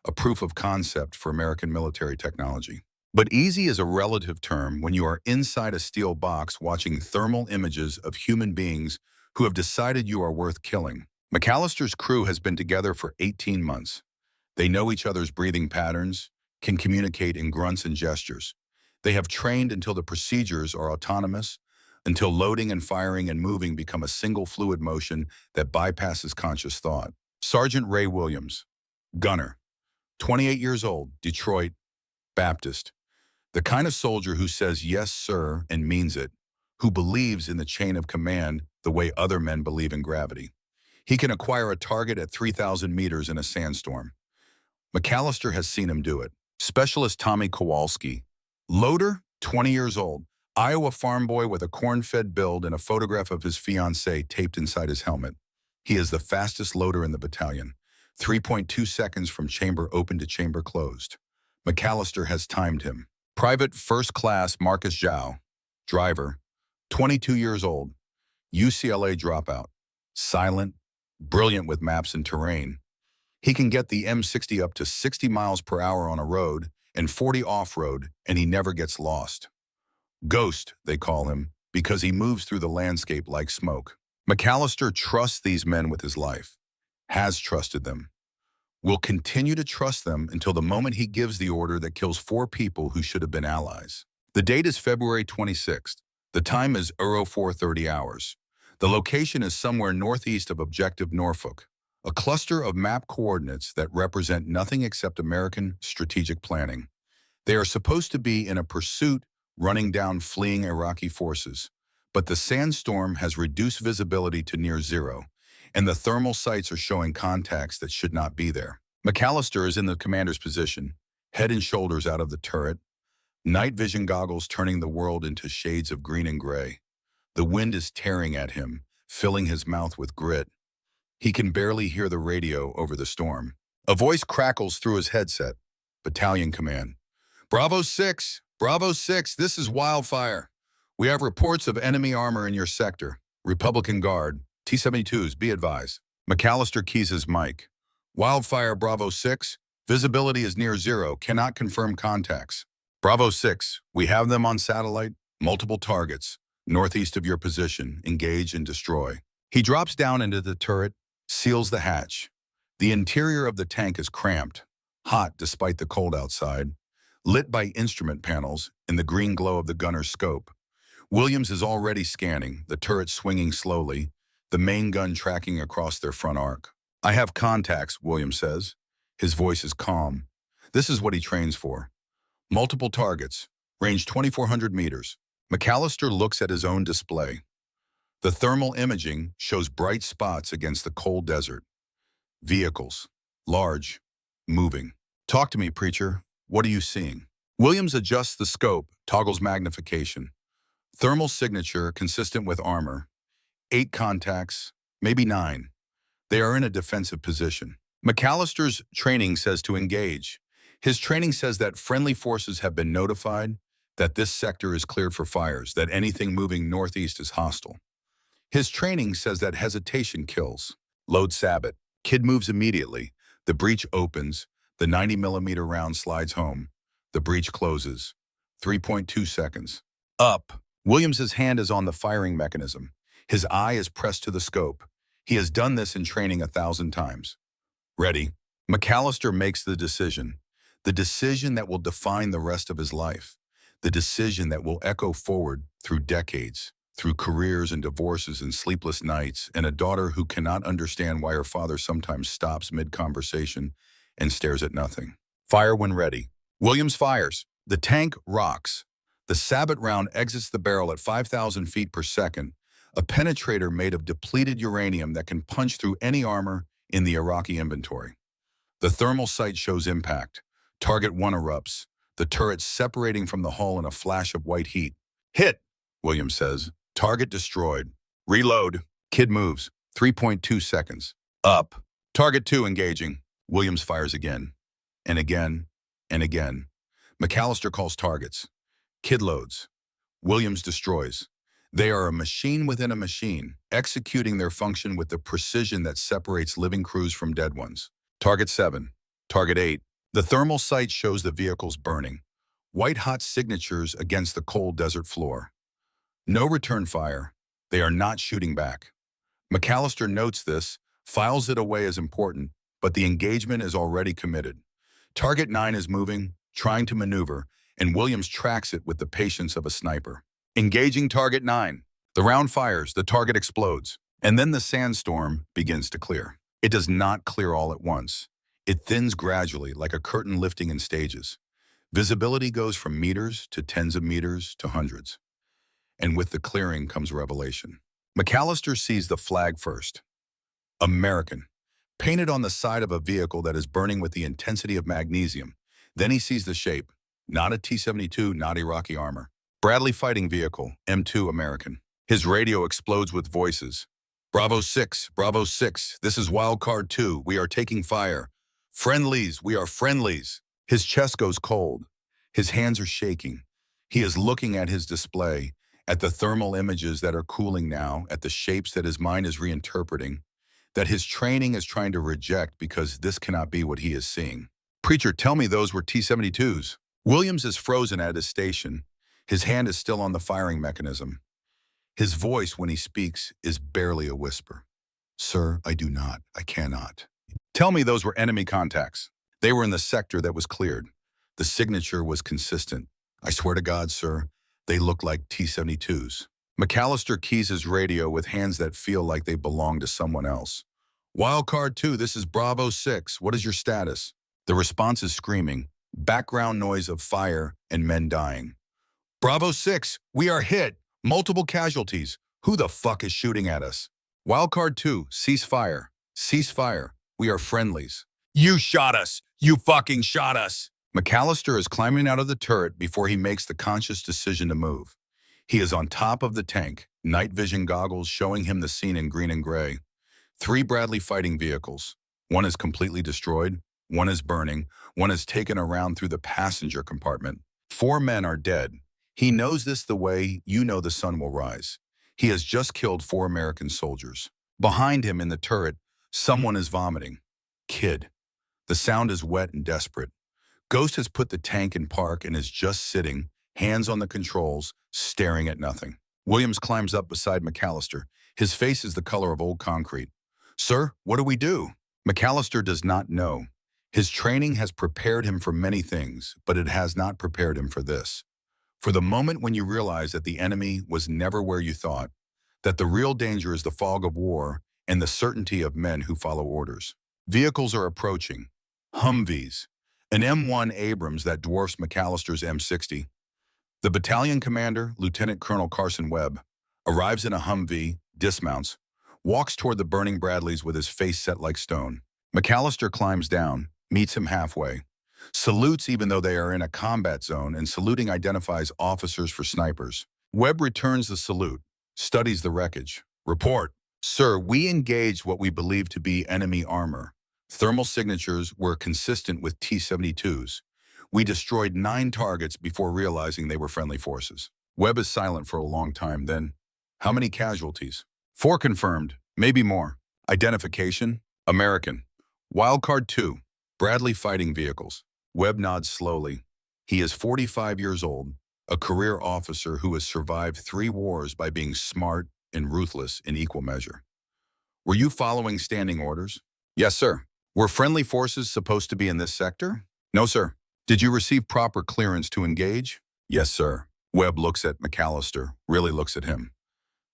a proof of concept for American military technology. But easy is a relative term when you are inside a steel box watching thermal images of human beings who have decided you are worth killing. MacAllister's crew has been together for 18 months. They know each other's breathing patterns, can communicate in grunts and gestures. They have trained until the procedures are autonomous, until loading and firing and moving become a single fluid motion that bypasses conscious thought. Sergeant Ray Williams, gunner, 28 years old, Detroit, Baptist. The kind of soldier who says yes, sir, and means it, who believes in the chain of command the way other men believe in gravity. He can acquire a target at 3,000 meters in a sandstorm. MacAllister has seen him do it. Specialist Tommy Kowalski, loader, 20 years old, Iowa farm boy with a corn-fed build and a photograph of his fiancée taped inside his helmet. He is the fastest loader in the battalion, 3.2 seconds from chamber open to chamber closed. MacAllister has timed him. Private First Class Marcus Zhao, driver, 22 years old, UCLA dropout, silent, brilliant with maps and terrain. He can get the M60 up to 60 miles per hour on a road and 40 off-road, and he never gets lost. Ghost, they call him, because he moves through the landscape like smoke. MacAllister trusts these men with his life, has trusted them, will continue to trust them until the moment he gives the order that kills 4 people who should have been allies. The date is February 26th. The time is 0430 hours. The location is somewhere northeast of Objective Norfolk, a cluster of map coordinates that represent nothing except American strategic planning. They are supposed to be in a pursuit running down fleeing Iraqi forces, but the sandstorm has reduced visibility to near zero, and the thermal sights are showing contacts that should not be there. MacAllister is in the commander's position, head and shoulders out of the turret, night vision goggles turning the world into shades of green and gray. The wind is tearing at him, filling his mouth with grit. He can barely hear the radio over the storm. A voice crackles through his headset. Battalion command. Bravo 6, Bravo 6, this is Wildfire. We have reports of enemy armor in your sector. Republican Guard, T-72s, be advised. MacAllister keys his mic. Wildfire Bravo 6, Visibility is near zero, cannot confirm contacts. Bravo 6, we have them on satellite, multiple targets, northeast of your position, engage and destroy. He drops down into the turret, seals the hatch. The interior of the tank is cramped, hot despite the cold outside, lit by instrument panels in the green glow of the gunner's scope. Williams is already scanning, the turret swinging slowly, the main gun tracking across their front arc. I have contacts, Williams says. His voice is calm. This is what he trains for. Multiple targets, range 2,400 meters. MacAllister looks at his own display. The thermal imaging shows bright spots against the cold desert. Vehicles, large, moving. Talk to me, preacher. What are you seeing? Williams adjusts the scope, toggles magnification. Thermal signature consistent with armor. 8 contacts, maybe 9. They are in a defensive position. MacAllister's training says to engage. His training says that friendly forces have been notified, that this sector is cleared for fires, that anything moving northeast is hostile. His training says that hesitation kills. Load sabot. Kid moves immediately. The breech opens. The 90mm round slides home. The breech closes. 3.2 seconds. Up. Williams's hand is on the firing mechanism. His eye is pressed to the scope. He has done this in training 1,000 times. Ready. MacAllister makes the decision that will define the rest of his life, the decision that will echo forward through decades, through careers and divorces and sleepless nights, and a daughter who cannot understand why her father sometimes stops mid-conversation and stares at nothing. Fire when ready. Williams fires. The tank rocks. The sabot round exits the barrel at 5,000 feet per second, a penetrator made of depleted uranium that can punch through any armor in the Iraqi inventory. The thermal sight shows impact. Target 1 erupts, the turret separating from the hull in a flash of white heat. Hit, Williams says. Target destroyed. Reload. Kid moves. 3.2 seconds. Up. Target 2 engaging. Williams fires again. And again. And again. MacAllister calls targets. Kid loads. Williams destroys. They are a machine within a machine, executing their function with the precision that separates living crews from dead ones. Target 7. Target 8. The thermal sight shows the vehicles burning. White-hot signatures against the cold desert floor. No return fire. They are not shooting back. MacAllister notes this, files it away as important, but the engagement is already committed. Target 9 is moving, trying to maneuver, and Williams tracks it with the patience of a sniper. Engaging target 9. The round fires, the target explodes, and then the sandstorm begins to clear. It does not clear all at once. It thins gradually, like a curtain lifting in stages. Visibility goes from meters to tens of meters to hundreds. And with the clearing comes revelation. MacAllister sees the flag first. American, painted on the side of a vehicle that is burning with the intensity of magnesium. Then he sees the shape. Not a T-72, not Iraqi armor. Bradley fighting vehicle, M2 American. His radio explodes with voices. Bravo 6, Bravo 6, this is Wildcard 2, we are taking fire. Friendlies, we are friendlies. His chest goes cold. His hands are shaking. He is looking at his display, at the thermal images that are cooling now, at the shapes that his mind is reinterpreting, that his training is trying to reject because this cannot be what he is seeing. Preacher, tell me those were T-72s. Williams is frozen at his station. His hand is still on the firing mechanism. His voice, when he speaks, is barely a whisper. Sir, I do not. I cannot. Tell me those were enemy contacts. They were in the sector that was cleared. The signature was consistent. I swear to God, sir, they look like T-72s. MacAllister keys his radio with hands that feel like they belong to someone else. Wildcard 2, this is Bravo 6. What is your status? The response is screaming. Background noise of fire and men dying. Bravo 6, we are hit. Multiple casualties. Who the fuck is shooting at us? Wildcard 2, cease fire. Cease fire. We are friendlies. You shot us. You fucking shot us. MacAllister is climbing out of the turret before he makes the conscious decision to move. He is on top of the tank, night vision goggles showing him the scene in green and gray. 3 Bradley fighting vehicles. One is completely destroyed. One is burning. One is taken around through the passenger compartment. 4 men are dead. He knows this the way you know the sun will rise. He has just killed 4 American soldiers. Behind him in the turret, someone is vomiting. Kid. The sound is wet and desperate. Ghost has put the tank in park and is just sitting, hands on the controls, staring at nothing. Williams climbs up beside MacAllister. His face is the color of old concrete. "Sir, what do we do?" MacAllister does not know. His training has prepared him for many things, but it has not prepared him for this. For the moment when you realize that the enemy was never where you thought, that the real danger is the fog of war and the certainty of men who follow orders. Vehicles are approaching. Humvees. An M1 Abrams that dwarfs MacAllister's M60. The battalion commander, Lieutenant Colonel Carson Webb, arrives in a Humvee, dismounts, walks toward the burning Bradleys with his face set like stone. MacAllister climbs down, meets him halfway, salutes even though they are in a combat zone, and saluting identifies officers for snipers. Webb returns the salute, studies the wreckage. "Report. Sir, we engaged what we believe to be enemy armor. Thermal signatures were consistent with T-72s. We destroyed 9 targets before realizing they were friendly forces." Webb is silent for a long time, then, "How many casualties?" "4 confirmed, maybe more." "Identification?" "American. Wildcard 2, Bradley fighting vehicles." Webb nods slowly. He is 45 years old, a career officer who has survived 3 wars by being smart and ruthless in equal measure. "Were you following standing orders?" "Yes, sir." "Were friendly forces supposed to be in this sector?" "No, sir." "Did you receive proper clearance to engage?" "Yes, sir." Webb looks at MacAllister, really looks at him.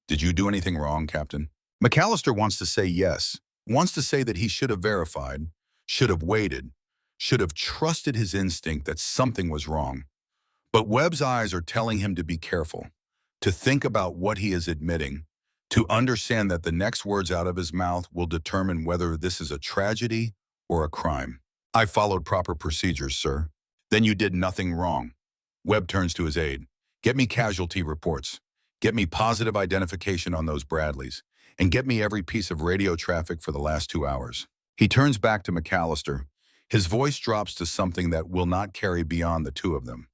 "Did you do anything wrong, Captain?" MacAllister wants to say yes, wants to say that he should have verified, should have waited, should have trusted his instinct that something was wrong. But Webb's eyes are telling him to be careful, to think about what he is admitting, to understand that the next words out of his mouth will determine whether this is a tragedy or a crime. "I followed proper procedures, sir." "Then you did nothing wrong." Webb turns to his aide. "Get me casualty reports. Get me positive identification on those Bradleys. And get me every piece of radio traffic for the last 2 hours." He turns back to MacAllister. His voice drops to something that will not carry beyond the two of them.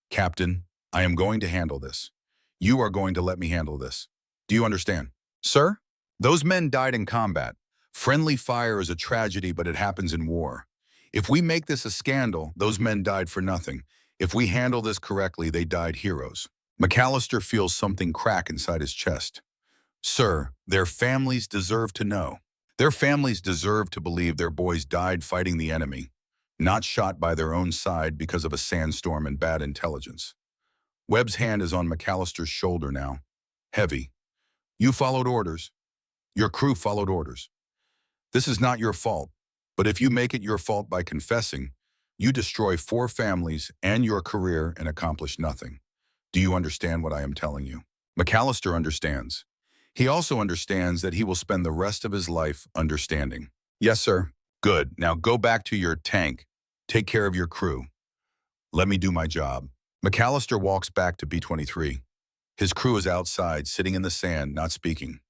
"Captain, I am going to handle this. You are going to let me handle this. Do you understand?" "Sir?" "Those men died in combat. Friendly fire is a tragedy, but it happens in war. If we make this a scandal, those men died for nothing. If we handle this correctly, they died heroes." MacAllister feels something crack inside his chest. "Sir, their families deserve to know. Their families deserve to believe their boys died fighting the enemy, not shot by their own side because of a sandstorm and bad intelligence." Webb's hand is on MacAllister's shoulder now, heavy. "You followed orders. Your crew followed orders. This is not your fault, but if you make it your fault by confessing, you destroy 4 families and your career and accomplish nothing. Do you understand what I am telling you?" MacAllister understands. He also understands that he will spend the rest of his life understanding. "Yes, sir." "Good. Now go back to your tank. Take care of your crew. Let me do my job." MacAllister walks back to B-23. His crew is outside, sitting in the sand, not speaking.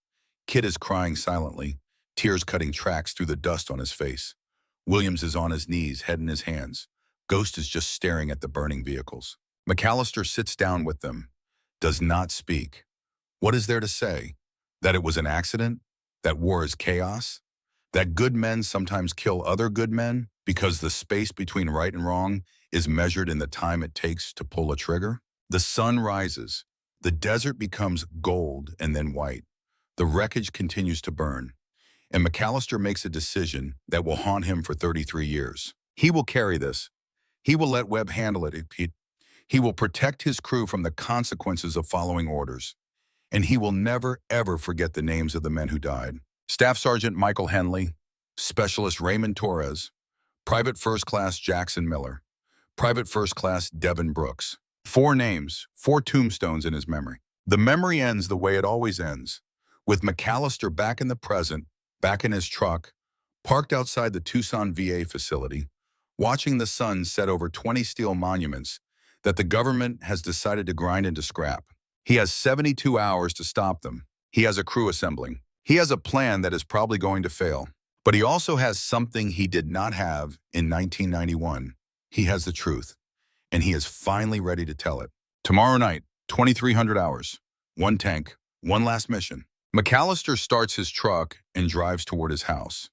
Kid is crying silently, tears cutting tracks through the dust on his face. Williams is on his knees, head in his hands. Ghost is just staring at the burning vehicles. MacAllister sits down with them, does not speak. What is there to say? That it was an accident? That war is chaos? That good men sometimes kill other good men because the space between right and wrong is measured in the time it takes to pull a trigger? The sun rises. The desert becomes gold and then white. The wreckage continues to burn. And MacAllister makes a decision that will haunt him for 33 years. He will carry this. He will let Webb handle it. He will protect his crew from the consequences of following orders. And he will never, ever forget the names of the men who died. Staff Sergeant Michael Henley, Specialist Raymond Torres, Private First Class Jackson Miller, Private First Class Devin Brooks. 4 names, 4 tombstones in his memory. The memory ends the way it always ends, with MacAllister back in the present, back in his truck, parked outside the Tucson VA facility, watching the sun set over 20 steel monuments that the government has decided to grind into scrap. He has 72 hours to stop them. He has a crew assembling. He has a plan that is probably going to fail. But he also has something he did not have in 1991. He has the truth, and he is finally ready to tell it. Tomorrow night, 2300 hours, 1 tank, 1 last mission. MacAllister starts his truck and drives toward his house.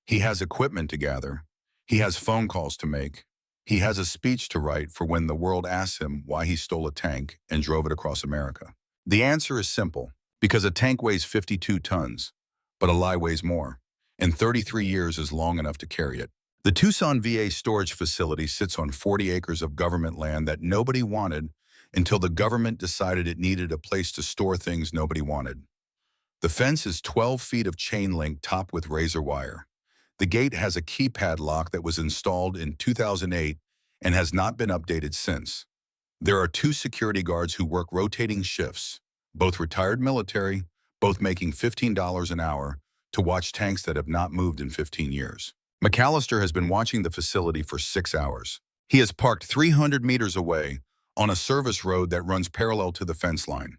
He has equipment to gather. He has phone calls to make. He has a speech to write for when the world asks him why he stole a tank and drove it across America. The answer is simple, because a tank weighs 52 tons, but a lie weighs more, and 33 years is long enough to carry it. The Tucson VA storage facility sits on 40 acres of government land that nobody wanted until the government decided it needed a place to store things nobody wanted. The fence is 12 feet of chain link topped with razor wire. The gate has a keypad lock that was installed in 2008 and has not been updated since. There are 2 security guards who work rotating shifts, both retired military, both making $15 an hour, to watch tanks that have not moved in 15 years. MacAllister has been watching the facility for 6 hours. He is parked 300 meters away on a service road that runs parallel to the fence line.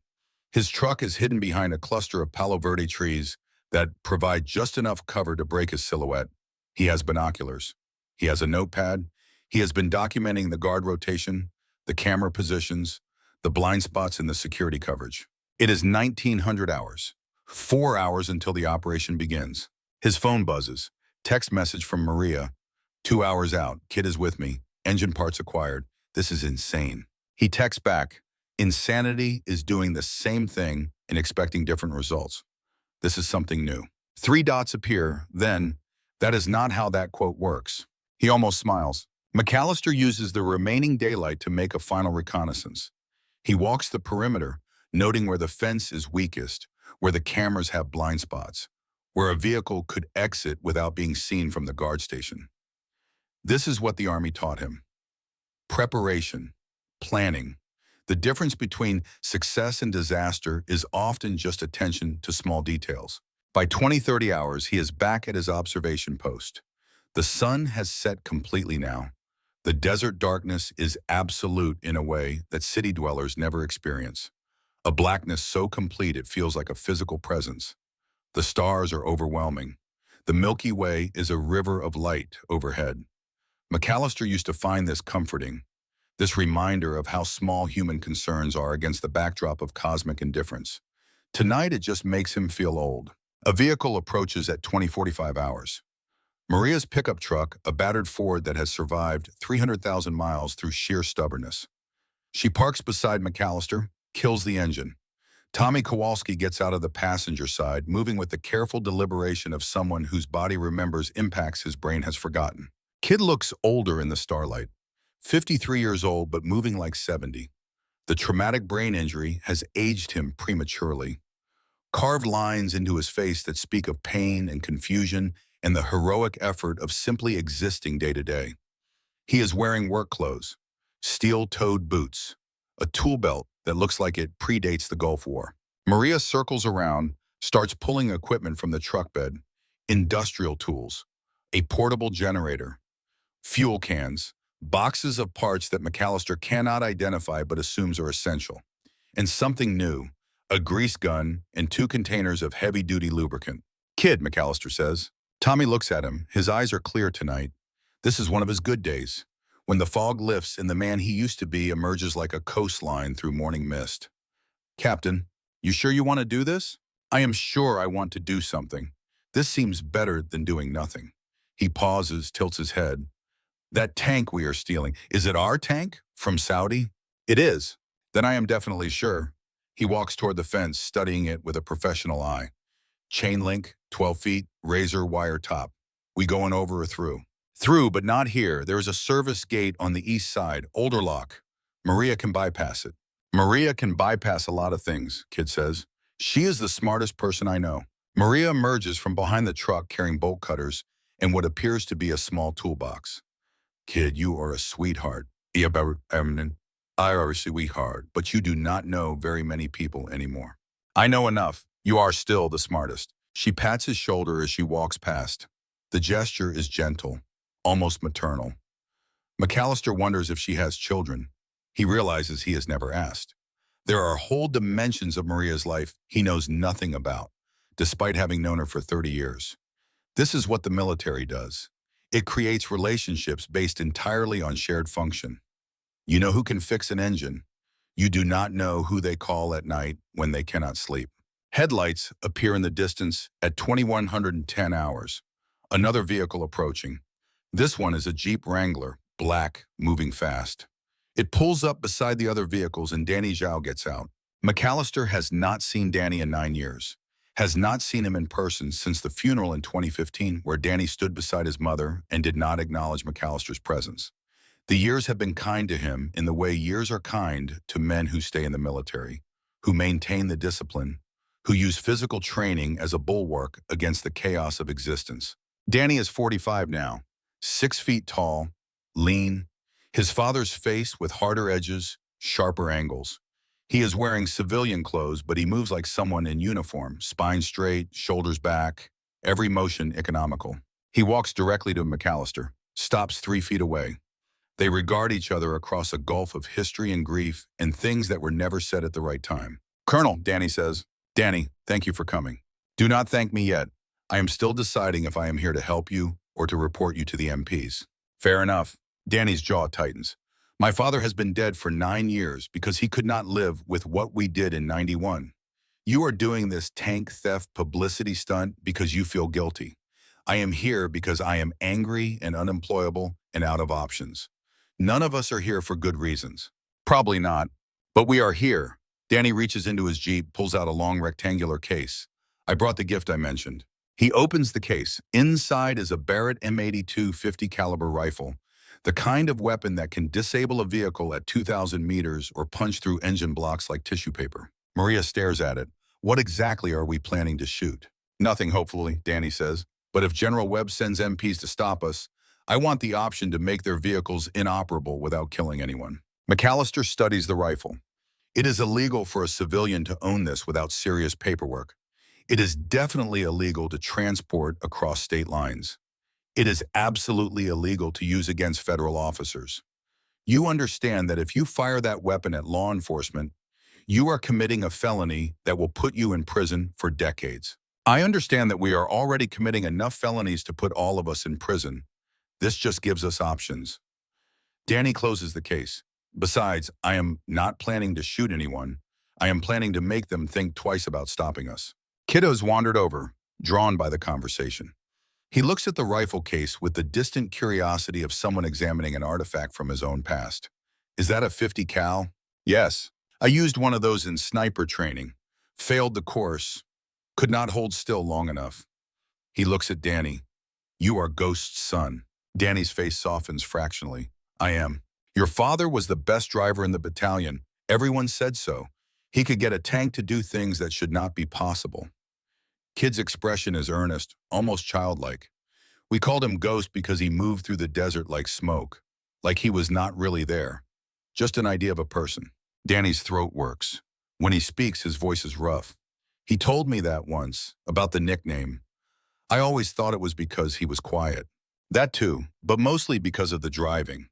His truck is hidden behind a cluster of Palo Verde trees that provide just enough cover to break his silhouette. He has binoculars. He has a notepad. He has been documenting the guard rotation, the camera positions, the blind spots in the security coverage. It is 1900 hours, 4 hours until the operation begins. His phone buzzes. Text message from Maria. 2 hours out. Kid is with me. Engine parts acquired. This is insane. He texts back. Insanity is doing the same thing and expecting different results. This is something new. 3 dots appear, then, that is not how that quote works. He almost smiles. MacAllister uses the remaining daylight to make a final reconnaissance. He walks the perimeter, noting where the fence is weakest, where the cameras have blind spots, where a vehicle could exit without being seen from the guard station. This is what the Army taught him. Preparation, planning. The difference between success and disaster is often just attention to small details. By 20-30 hours, he is back at his observation post. The sun has set completely now. The desert darkness is absolute in a way that city dwellers never experience. A blackness so complete it feels like a physical presence. The stars are overwhelming. The Milky Way is a river of light overhead. MacAllister used to find this comforting, this reminder of how small human concerns are against the backdrop of cosmic indifference. Tonight it just makes him feel old. A vehicle approaches at 20-45 hours. Maria's pickup truck, a battered Ford that has survived 300,000 miles through sheer stubbornness. She parks beside MacAllister, kills the engine. Tommy Kowalski gets out of the passenger side, moving with the careful deliberation of someone whose body remembers impacts his brain has forgotten. Kid looks older in the starlight, 53 years old but moving like 70. The traumatic brain injury has aged him prematurely. Carved lines into his face that speak of pain and confusion and the heroic effort of simply existing day to day. He is wearing work clothes, steel-toed boots, a tool belt that looks like it predates the Gulf War. Maria circles around, starts pulling equipment from the truck bed, industrial tools, a portable generator, fuel cans, boxes of parts that MacAllister cannot identify but assumes are essential, and something new, a grease gun and 2 containers of heavy-duty lubricant. Kid, MacAllister says. Tommy looks at him. His eyes are clear tonight. This is one of his good days, when the fog lifts and the man he used to be emerges like a coastline through morning mist. Captain, you sure you want to do this? I am sure I want to do something. This seems better than doing nothing. He pauses, tilts his head. That tank we are stealing, is it our tank? From Saudi? It is. Then I am definitely sure. He walks toward the fence, studying it with a professional eye. Chain link, 12 feet, razor wire top. We going over or through? Through, but not here. There is a service gate on the east side, older lock. Maria can bypass it. Maria can bypass a lot of things, Kid says. She is the smartest person I know. Maria emerges from behind the truck carrying bolt cutters and what appears to be a small toolbox. Kid, you are a sweetheart. I are a sweetheart, but you do not know very many people anymore. I know enough. You are still the smartest. She pats his shoulder as she walks past. The gesture is gentle, almost maternal. MacAllister wonders if she has children. He realizes he has never asked. There are whole dimensions of Maria's life he knows nothing about, despite having known her for 30 years. This is what the military does. It creates relationships based entirely on shared function. You know who can fix an engine. You do not know who they call at night when they cannot sleep. Headlights appear in the distance at 2110 hours. Another vehicle approaching. This one is a Jeep Wrangler, black, moving fast. It pulls up beside the other vehicles and Danny Zhao gets out. MacAllister has not seen Danny in 9 years, has not seen him in person since the funeral in 2015 where Danny stood beside his mother and did not acknowledge MacAllister's presence. The years have been kind to him in the way years are kind to men who stay in the military, who maintain the discipline, who use physical training as a bulwark against the chaos of existence. Danny is 45 now, 6 feet tall, lean, his father's face with harder edges, sharper angles. He is wearing civilian clothes, but he moves like someone in uniform, spine straight, shoulders back, every motion economical. He walks directly to MacAllister, stops 3 feet away. They regard each other across a gulf of history and grief and things that were never said at the right time. "Colonel," Danny says. "Danny, thank you for coming. Do not thank me yet. I am still deciding if I am here to help you or to report you to the MPs. "Fair enough." Danny's jaw tightens. "My father has been dead for 9 years because he could not live with what we did in 91. You are doing this tank theft publicity stunt because you feel guilty. I am here because I am angry and unemployable and out of options. None of us are here for good reasons. Probably not, but we are here." Danny reaches into his Jeep, pulls out a long rectangular case. "I brought the gift I mentioned." He opens the case. Inside is a Barrett M82 50 caliber rifle, the kind of weapon that can disable a vehicle at 2,000 meters or punch through engine blocks like tissue paper. Maria stares at it. "What exactly are we planning to shoot?" "Nothing, hopefully," Danny says. "But if General Webb sends MPs to stop us, I want the option to make their vehicles inoperable without killing anyone." MacAllister studies the rifle. "It is illegal for a civilian to own this without serious paperwork. It is definitely illegal to transport across state lines. It is absolutely illegal to use against federal officers. You understand that if you fire that weapon at law enforcement, you are committing a felony that will put you in prison for decades. I understand that we are already committing enough felonies to put all of us in prison. This just gives us options." Danny closes the case. "Besides, I am not planning to shoot anyone. I am planning to make them think twice about stopping us." Kiddo's wandered over, drawn by the conversation. He looks at the rifle case with the distant curiosity of someone examining an artifact from his own past. "Is that a 50 cal?" "Yes. I used one of those in sniper training. Failed the course. Could not hold still long enough." He looks at Danny. "You are Ghost's son." Danny's face softens fractionally. "I am. Your father was the best driver in the battalion. Everyone said so. He could get a tank to do things that should not be possible." Kid's expression is earnest, almost childlike. "We called him Ghost because he moved through the desert like smoke, like he was not really there. Just an idea of a person." Danny's throat works. When he speaks, his voice is rough. "He told me that once, about the nickname. I always thought it was because he was quiet. That too, but mostly because of the driving."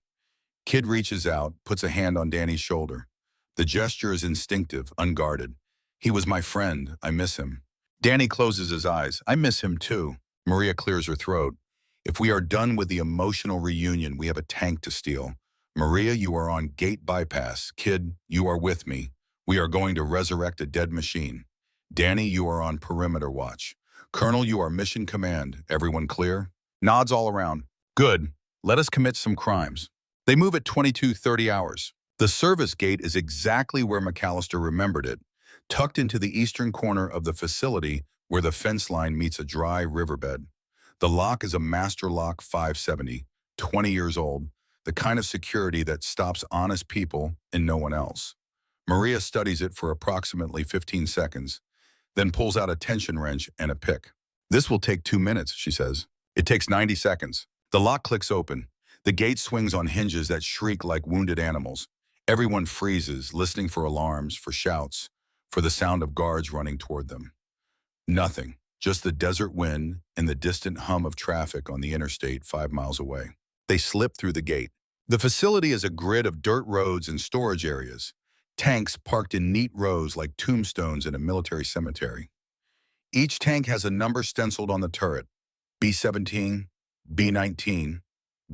Kid reaches out, puts a hand on Danny's shoulder. The gesture is instinctive, unguarded. "He was my friend. I miss him." Danny closes his eyes. "I miss him too." Maria clears her throat. "If we are done with the emotional reunion, we have a tank to steal. Maria, you are on gate bypass. Kid, you are with me. We are going to resurrect a dead machine. Danny, you are on perimeter watch. Colonel, you are mission command. Everyone clear?" Nods all around. "Good. Let us commit some crimes." They move at 22:30 hours. The service gate is exactly where MacAllister remembered it, tucked into the eastern corner of the facility where the fence line meets a dry riverbed. The lock is a Master Lock 570, 20 years old, the kind of security that stops honest people and no one else. Maria studies it for approximately 15 seconds, then pulls out a tension wrench and a pick. "This will take 2 minutes," she says. It takes 90 seconds. The lock clicks open. The gate swings on hinges that shriek like wounded animals. Everyone freezes, listening for alarms, for shouts, for the sound of guards running toward them. Nothing, just the desert wind and the distant hum of traffic on the interstate 5 miles away. They slip through the gate. The facility is a grid of dirt roads and storage areas, tanks parked in neat rows like tombstones in a military cemetery. Each tank has a number stenciled on the turret: B-17, B-19,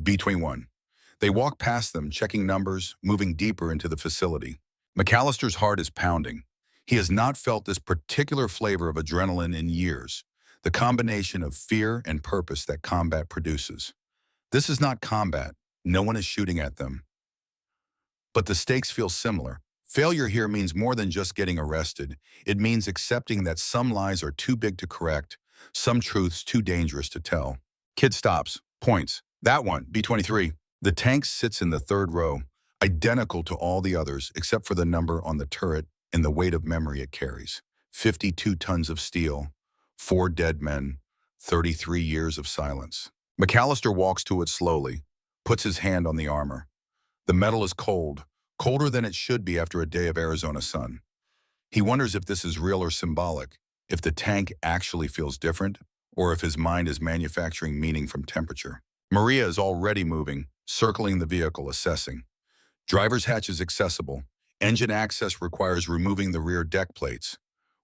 B-21. They walk past them, checking numbers, moving deeper into the facility. MacAllister's heart is pounding. He has not felt this particular flavor of adrenaline in years, the combination of fear and purpose that combat produces. This is not combat. No one is shooting at them. But the stakes feel similar. Failure here means more than just getting arrested. It means accepting that some lies are too big to correct, some truths too dangerous to tell. Kid stops, points. That one, B-23. The tank sits in the third row, identical to all the others except for the number on the turret and the weight of memory it carries. 52 tons of steel, 4 dead men, 33 years of silence. MacAllister walks to it slowly, puts his hand on the armor. The metal is cold, colder than it should be after a day of Arizona sun. He wonders if this is real or symbolic, if the tank actually feels different, or if his mind is manufacturing meaning from temperature. Maria is already moving, circling the vehicle, assessing. Driver's hatch is accessible. Engine access requires removing the rear deck plates.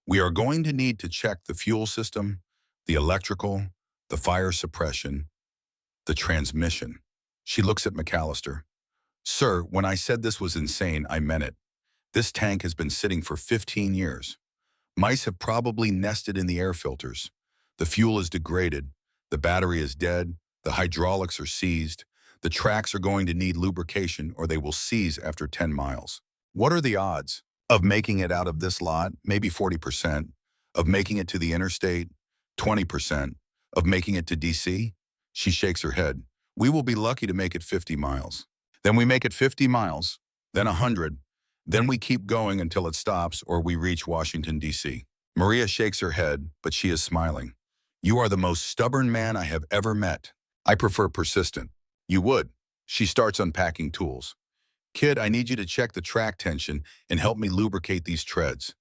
We are going to need to check the fuel system, the electrical, the fire suppression, the transmission. She looks at MacAllister. Sir, when I said this was insane, I meant it. This tank has been sitting for 15 years. Mice have probably nested in the air filters. The fuel is degraded. The battery is dead. The hydraulics are seized. The tracks are going to need lubrication or they will seize after 10 miles. What are the odds of making it out of this lot? Maybe 40%. Of making it to the interstate? 20%. Of making it to DC? She shakes her head. We will be lucky to make it 50 miles. Then we make it 50 miles, then 100. Then we keep going until it stops or we reach Washington, D.C. Maria shakes her head, but she is smiling. You are the most stubborn man I have ever met. I prefer persistent. You would. She starts unpacking tools. Kid, I need you to check the track tension and help me lubricate these treads.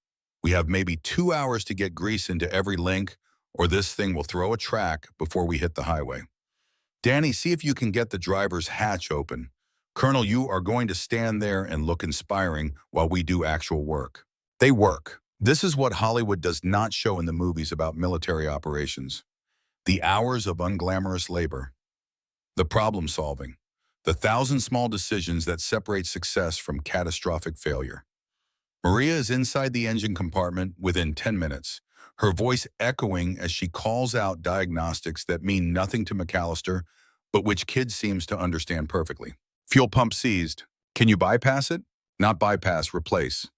We have maybe 2 hours to get grease into every link, or this thing will throw a track before we hit the highway. Danny, see if you can get the driver's hatch open. Colonel, you are going to stand there and look inspiring while we do actual work. They work. This is what Hollywood does not show in the movies about military operations. The hours of unglamorous labor. The problem solving. The 1,000 small decisions that separate success from catastrophic failure. Maria is inside the engine compartment within 10 minutes, her voice echoing as she calls out diagnostics that mean nothing to MacAllister, but which Kid seems to understand perfectly. Fuel pump seized. Can you bypass it? Not bypass, replace.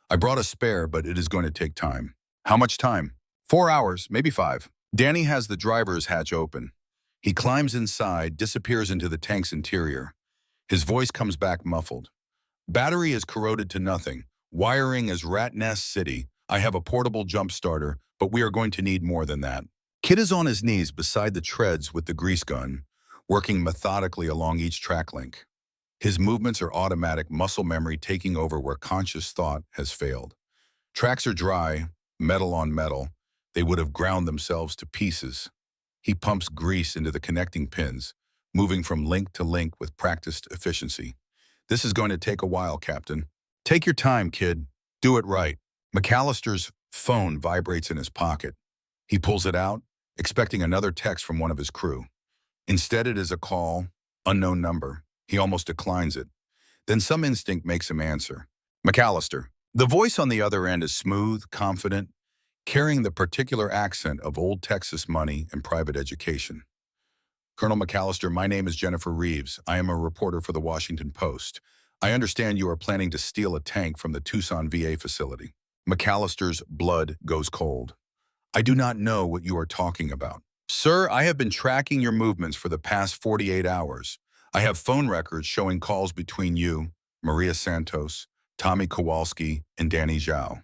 I brought a spare, but it is going to take time. How much time? 4 hours, maybe 5. Danny has the driver's hatch open. He climbs inside, disappears into the tank's interior. His voice comes back muffled. Battery is corroded to nothing. Wiring is rat nest city. I have a portable jump starter, but we are going to need more than that. Kid is on his knees beside the treads with the grease gun, working methodically along each track link. His movements are automatic, muscle memory taking over where conscious thought has failed. Tracks are dry, metal on metal. They would have ground themselves to pieces. He pumps grease into the connecting pins, moving from link to link with practiced efficiency. This is going to take a while, Captain. Take your time, kid. Do it right. MacAllister's phone vibrates in his pocket. He pulls it out, expecting another text from one of his crew. Instead, it is a call, unknown number. He almost declines it. Then some instinct makes him answer. MacAllister. The voice on the other end is smooth, confident, carrying the particular accent of old Texas money and private education. Colonel MacAllister, my name is Jennifer Reeves. I am a reporter for the Washington Post. I understand you are planning to steal a tank from the Tucson VA facility. MacAllister's blood goes cold. I do not know what you are talking about. Sir, I have been tracking your movements for the past 48 hours. I have phone records showing calls between you, Maria Santos, Tommy Kowalski, and Danny Zhao.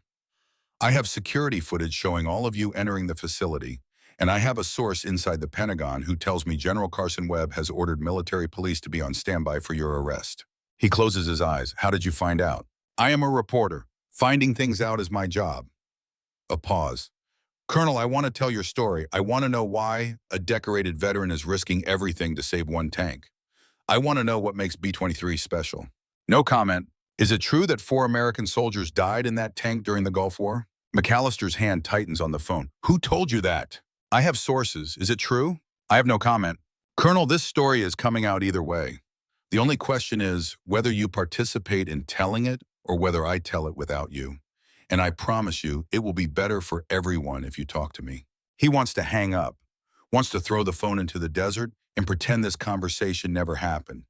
I have security footage showing all of you entering the facility, and I have a source inside the Pentagon who tells me General Carson Webb has ordered military police to be on standby for your arrest. He closes his eyes. How did you find out? I am a reporter. Finding things out is my job. A pause. Colonel, I want to tell your story. I want to know why a decorated veteran is risking everything to save one tank. I want to know what makes B-23 special. No comment. Is it true that 4 American soldiers died in that tank during the Gulf War? MacAllister's hand tightens on the phone. Who told you that? I have sources. Is it true? I have no comment. Colonel, this story is coming out either way. The only question is whether you participate in telling it or whether I tell it without you. And I promise you, it will be better for everyone if you talk to me. He wants to hang up, wants to throw the phone into the desert, and pretend this conversation never happened.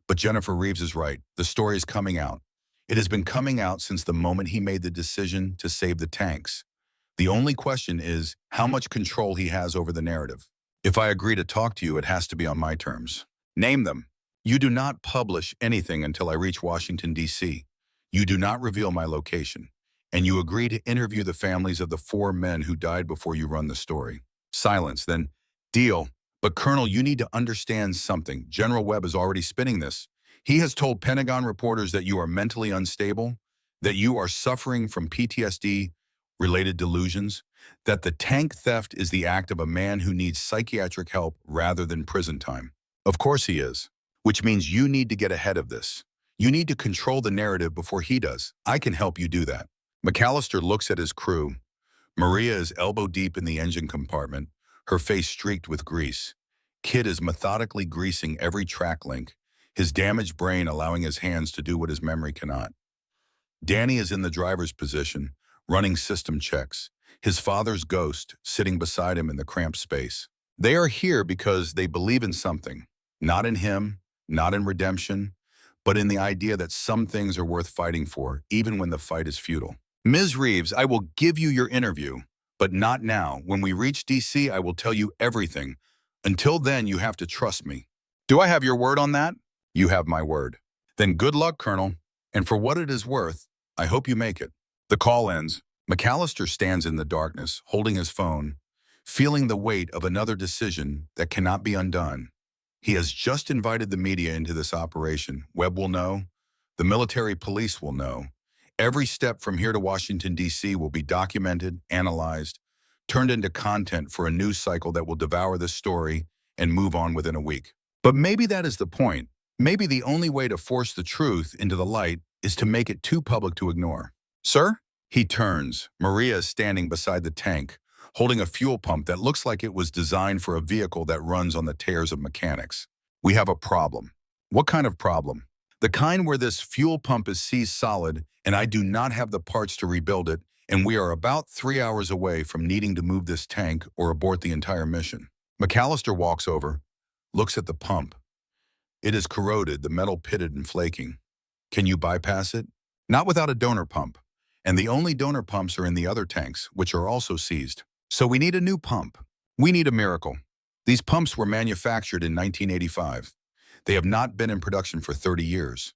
But Jennifer Reeves is right. The story is coming out. It has been coming out since the moment he made the decision to save the tanks. The only question is how much control he has over the narrative. If I agree to talk to you, it has to be on my terms. Name them. You do not publish anything until I reach Washington, D.C. You do not reveal my location. And you agree to interview the families of the 4 men who died before you run the story. Silence, then. Deal. But Colonel, you need to understand something. General Webb is already spinning this. He has told Pentagon reporters that you are mentally unstable, that you are suffering from PTSD-related delusions, that the tank theft is the act of a man who needs psychiatric help rather than prison time. Of course he is, which means you need to get ahead of this. You need to control the narrative before he does. I can help you do that. MacAllister looks at his crew. Maria is elbow deep in the engine compartment, her face streaked with grease. Kid is methodically greasing every track link, his damaged brain allowing his hands to do what his memory cannot. Danny is in the driver's position, running system checks, his father's ghost sitting beside him in the cramped space. They are here because they believe in something, not in him, not in redemption, but in the idea that some things are worth fighting for, even when the fight is futile. Ms. Reeves, I will give you your interview, but not now. When we reach D.C., I will tell you everything. Until then, you have to trust me. Do I have your word on that? You have my word. Then good luck, Colonel. And for what it is worth, I hope you make it. The call ends. MacAllister stands in the darkness, holding his phone, feeling the weight of another decision that cannot be undone. He has just invited the media into this operation. Webb will know. The military police will know. Every step from here to Washington, D.C. will be documented, analyzed, turned into content for a news cycle that will devour this story and move on within a week. But maybe that is the point. Maybe the only way to force the truth into the light is to make it too public to ignore. Sir? He turns. Maria is standing beside the tank, holding a fuel pump that looks like it was designed for a vehicle that runs on the tears of mechanics. We have a problem. What kind of problem? The kind where this fuel pump is seized solid and I do not have the parts to rebuild it, and we are about 3 hours away from needing to move this tank or abort the entire mission. MacAllister walks over, looks at the pump. It is corroded, the metal pitted and flaking. Can you bypass it? Not without a donor pump. And the only donor pumps are in the other tanks, which are also seized. So we need a new pump. We need a miracle. These pumps were manufactured in 1985. They have not been in production for 30 years.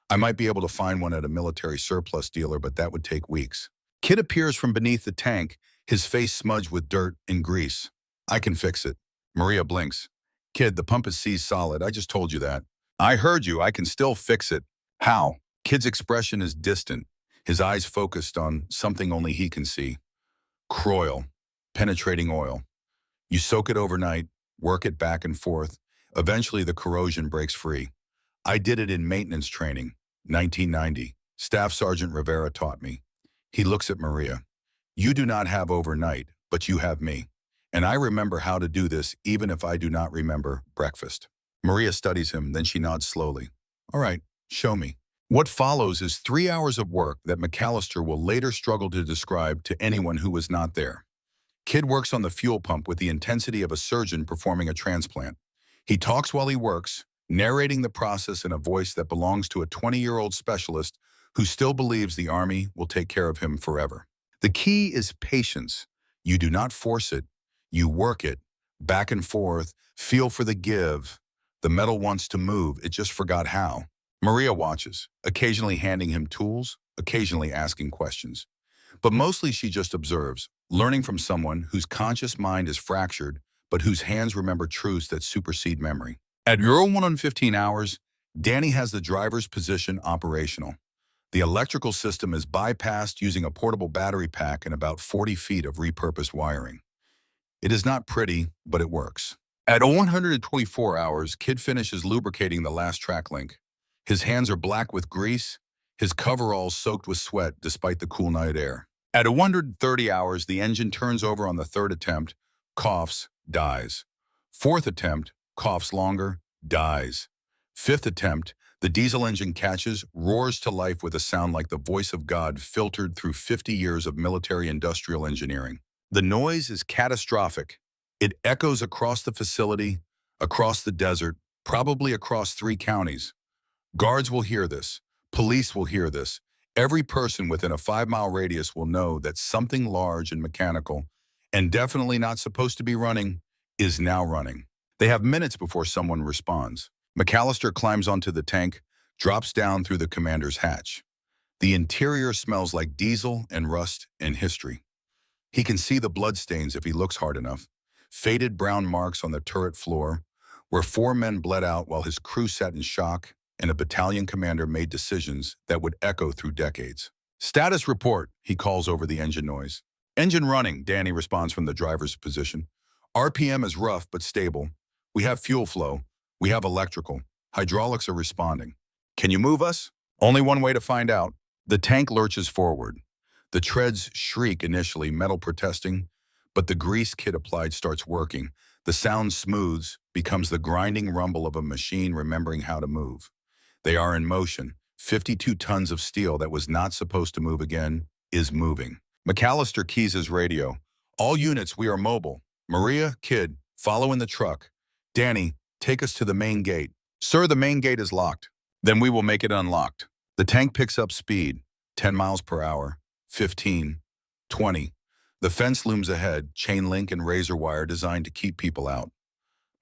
I might be able to find one at a military surplus dealer, but that would take weeks. Kid appears from beneath the tank, his face smudged with dirt and grease. I can fix it. Maria blinks. Kid, the pump is seized solid. I just told you that. I heard you. I can still fix it. How? Kid's expression is distant, his eyes focused on something only he can see. Croil, penetrating oil. You soak it overnight, work it back and forth. Eventually, the corrosion breaks free. I did it in maintenance training, 1990. Staff Sergeant Rivera taught me. He looks at Maria. You do not have overnight, but you have me. And I remember how to do this even if I do not remember breakfast. Maria studies him, then she nods slowly. All right, show me. What follows is 3 hours of work that MacAllister will later struggle to describe to anyone who was not there. Kid works on the fuel pump with the intensity of a surgeon performing a transplant. He talks while he works, narrating the process in a voice that belongs to a 20-year-old specialist who still believes the Army will take care of him forever. The key is patience. You do not force it. You work it, back and forth, feel for the give. The metal wants to move, it just forgot how. Maria watches, occasionally handing him tools, occasionally asking questions. But mostly she just observes, learning from someone whose conscious mind is fractured, but whose hands remember truths that supersede memory. At 1:15 hours, Danny has the driver's position operational. The electrical system is bypassed using a portable battery pack and about 40 feet of repurposed wiring. It is not pretty, but it works. At 124 hours, Kid finishes lubricating the last track link. His hands are black with grease, his coveralls soaked with sweat despite the cool night air. At 130 hours, the engine turns over on the third attempt, coughs, dies. Fourth attempt, coughs longer, dies. Fifth attempt, the diesel engine catches, roars to life with a sound like the voice of God filtered through 50 years of military-industrial engineering. The noise is catastrophic. It echoes across the facility, across the desert, probably across 3 counties. Guards will hear this. Police will hear this. Every person within a 5-mile radius will know that something large and mechanical, and definitely not supposed to be running, is now running. They have minutes before someone responds. MacAllister climbs onto the tank, drops down through the commander's hatch. The interior smells like diesel and rust and history. He can see the bloodstains if he looks hard enough. Faded brown marks on the turret floor, where 4 men bled out while his crew sat in shock and a battalion commander made decisions that would echo through decades. "Status report," he calls over the engine noise. "Engine running," Danny responds from the driver's position. "RPM is rough but stable. We have fuel flow. We have electrical. Hydraulics are responding. Can you move us?" Only one way to find out. The tank lurches forward. The treads shriek initially, metal protesting, but the grease kit applied starts working. The sound smooths, becomes the grinding rumble of a machine remembering how to move. They are in motion. 52 tons of steel that was not supposed to move again is moving. MacAllister keys his radio. "All units, we are mobile. Maria, Kid, follow in the truck. Danny, take us to the main gate." "Sir, the main gate is locked." "Then we will make it unlocked." The tank picks up speed, 10 miles per hour, 15, 20. The fence looms ahead, chain link and razor wire designed to keep people out.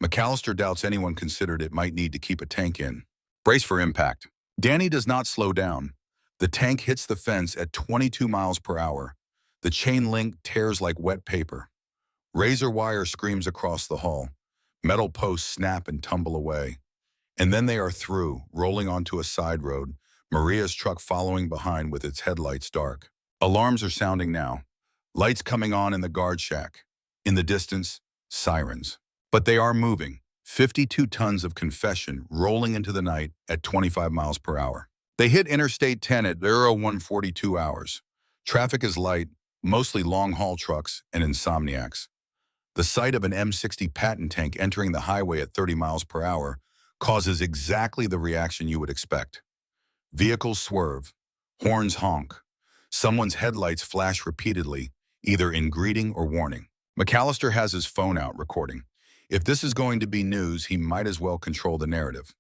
MacAllister doubts anyone considered it might need to keep a tank in. Brace for impact. Danny does not slow down. The tank hits the fence at 22 miles per hour. The chain link tears like wet paper. Razor wire screams across the hall. Metal posts snap and tumble away. And then they are through, rolling onto a side road, Maria's truck following behind with its headlights dark. Alarms are sounding now. Lights coming on in the guard shack. In the distance, sirens. But they are moving. 52 tons of confession rolling into the night at 25 miles per hour. They hit Interstate 10 at 0142 hours. Traffic is light, mostly long-haul trucks and insomniacs. The sight of an M60 Patton tank entering the highway at 30 miles per hour causes exactly the reaction you would expect. Vehicles swerve. Horns honk. Someone's headlights flash repeatedly, either in greeting or warning. MacAllister has his phone out recording. If this is going to be news, he might as well control the narrative.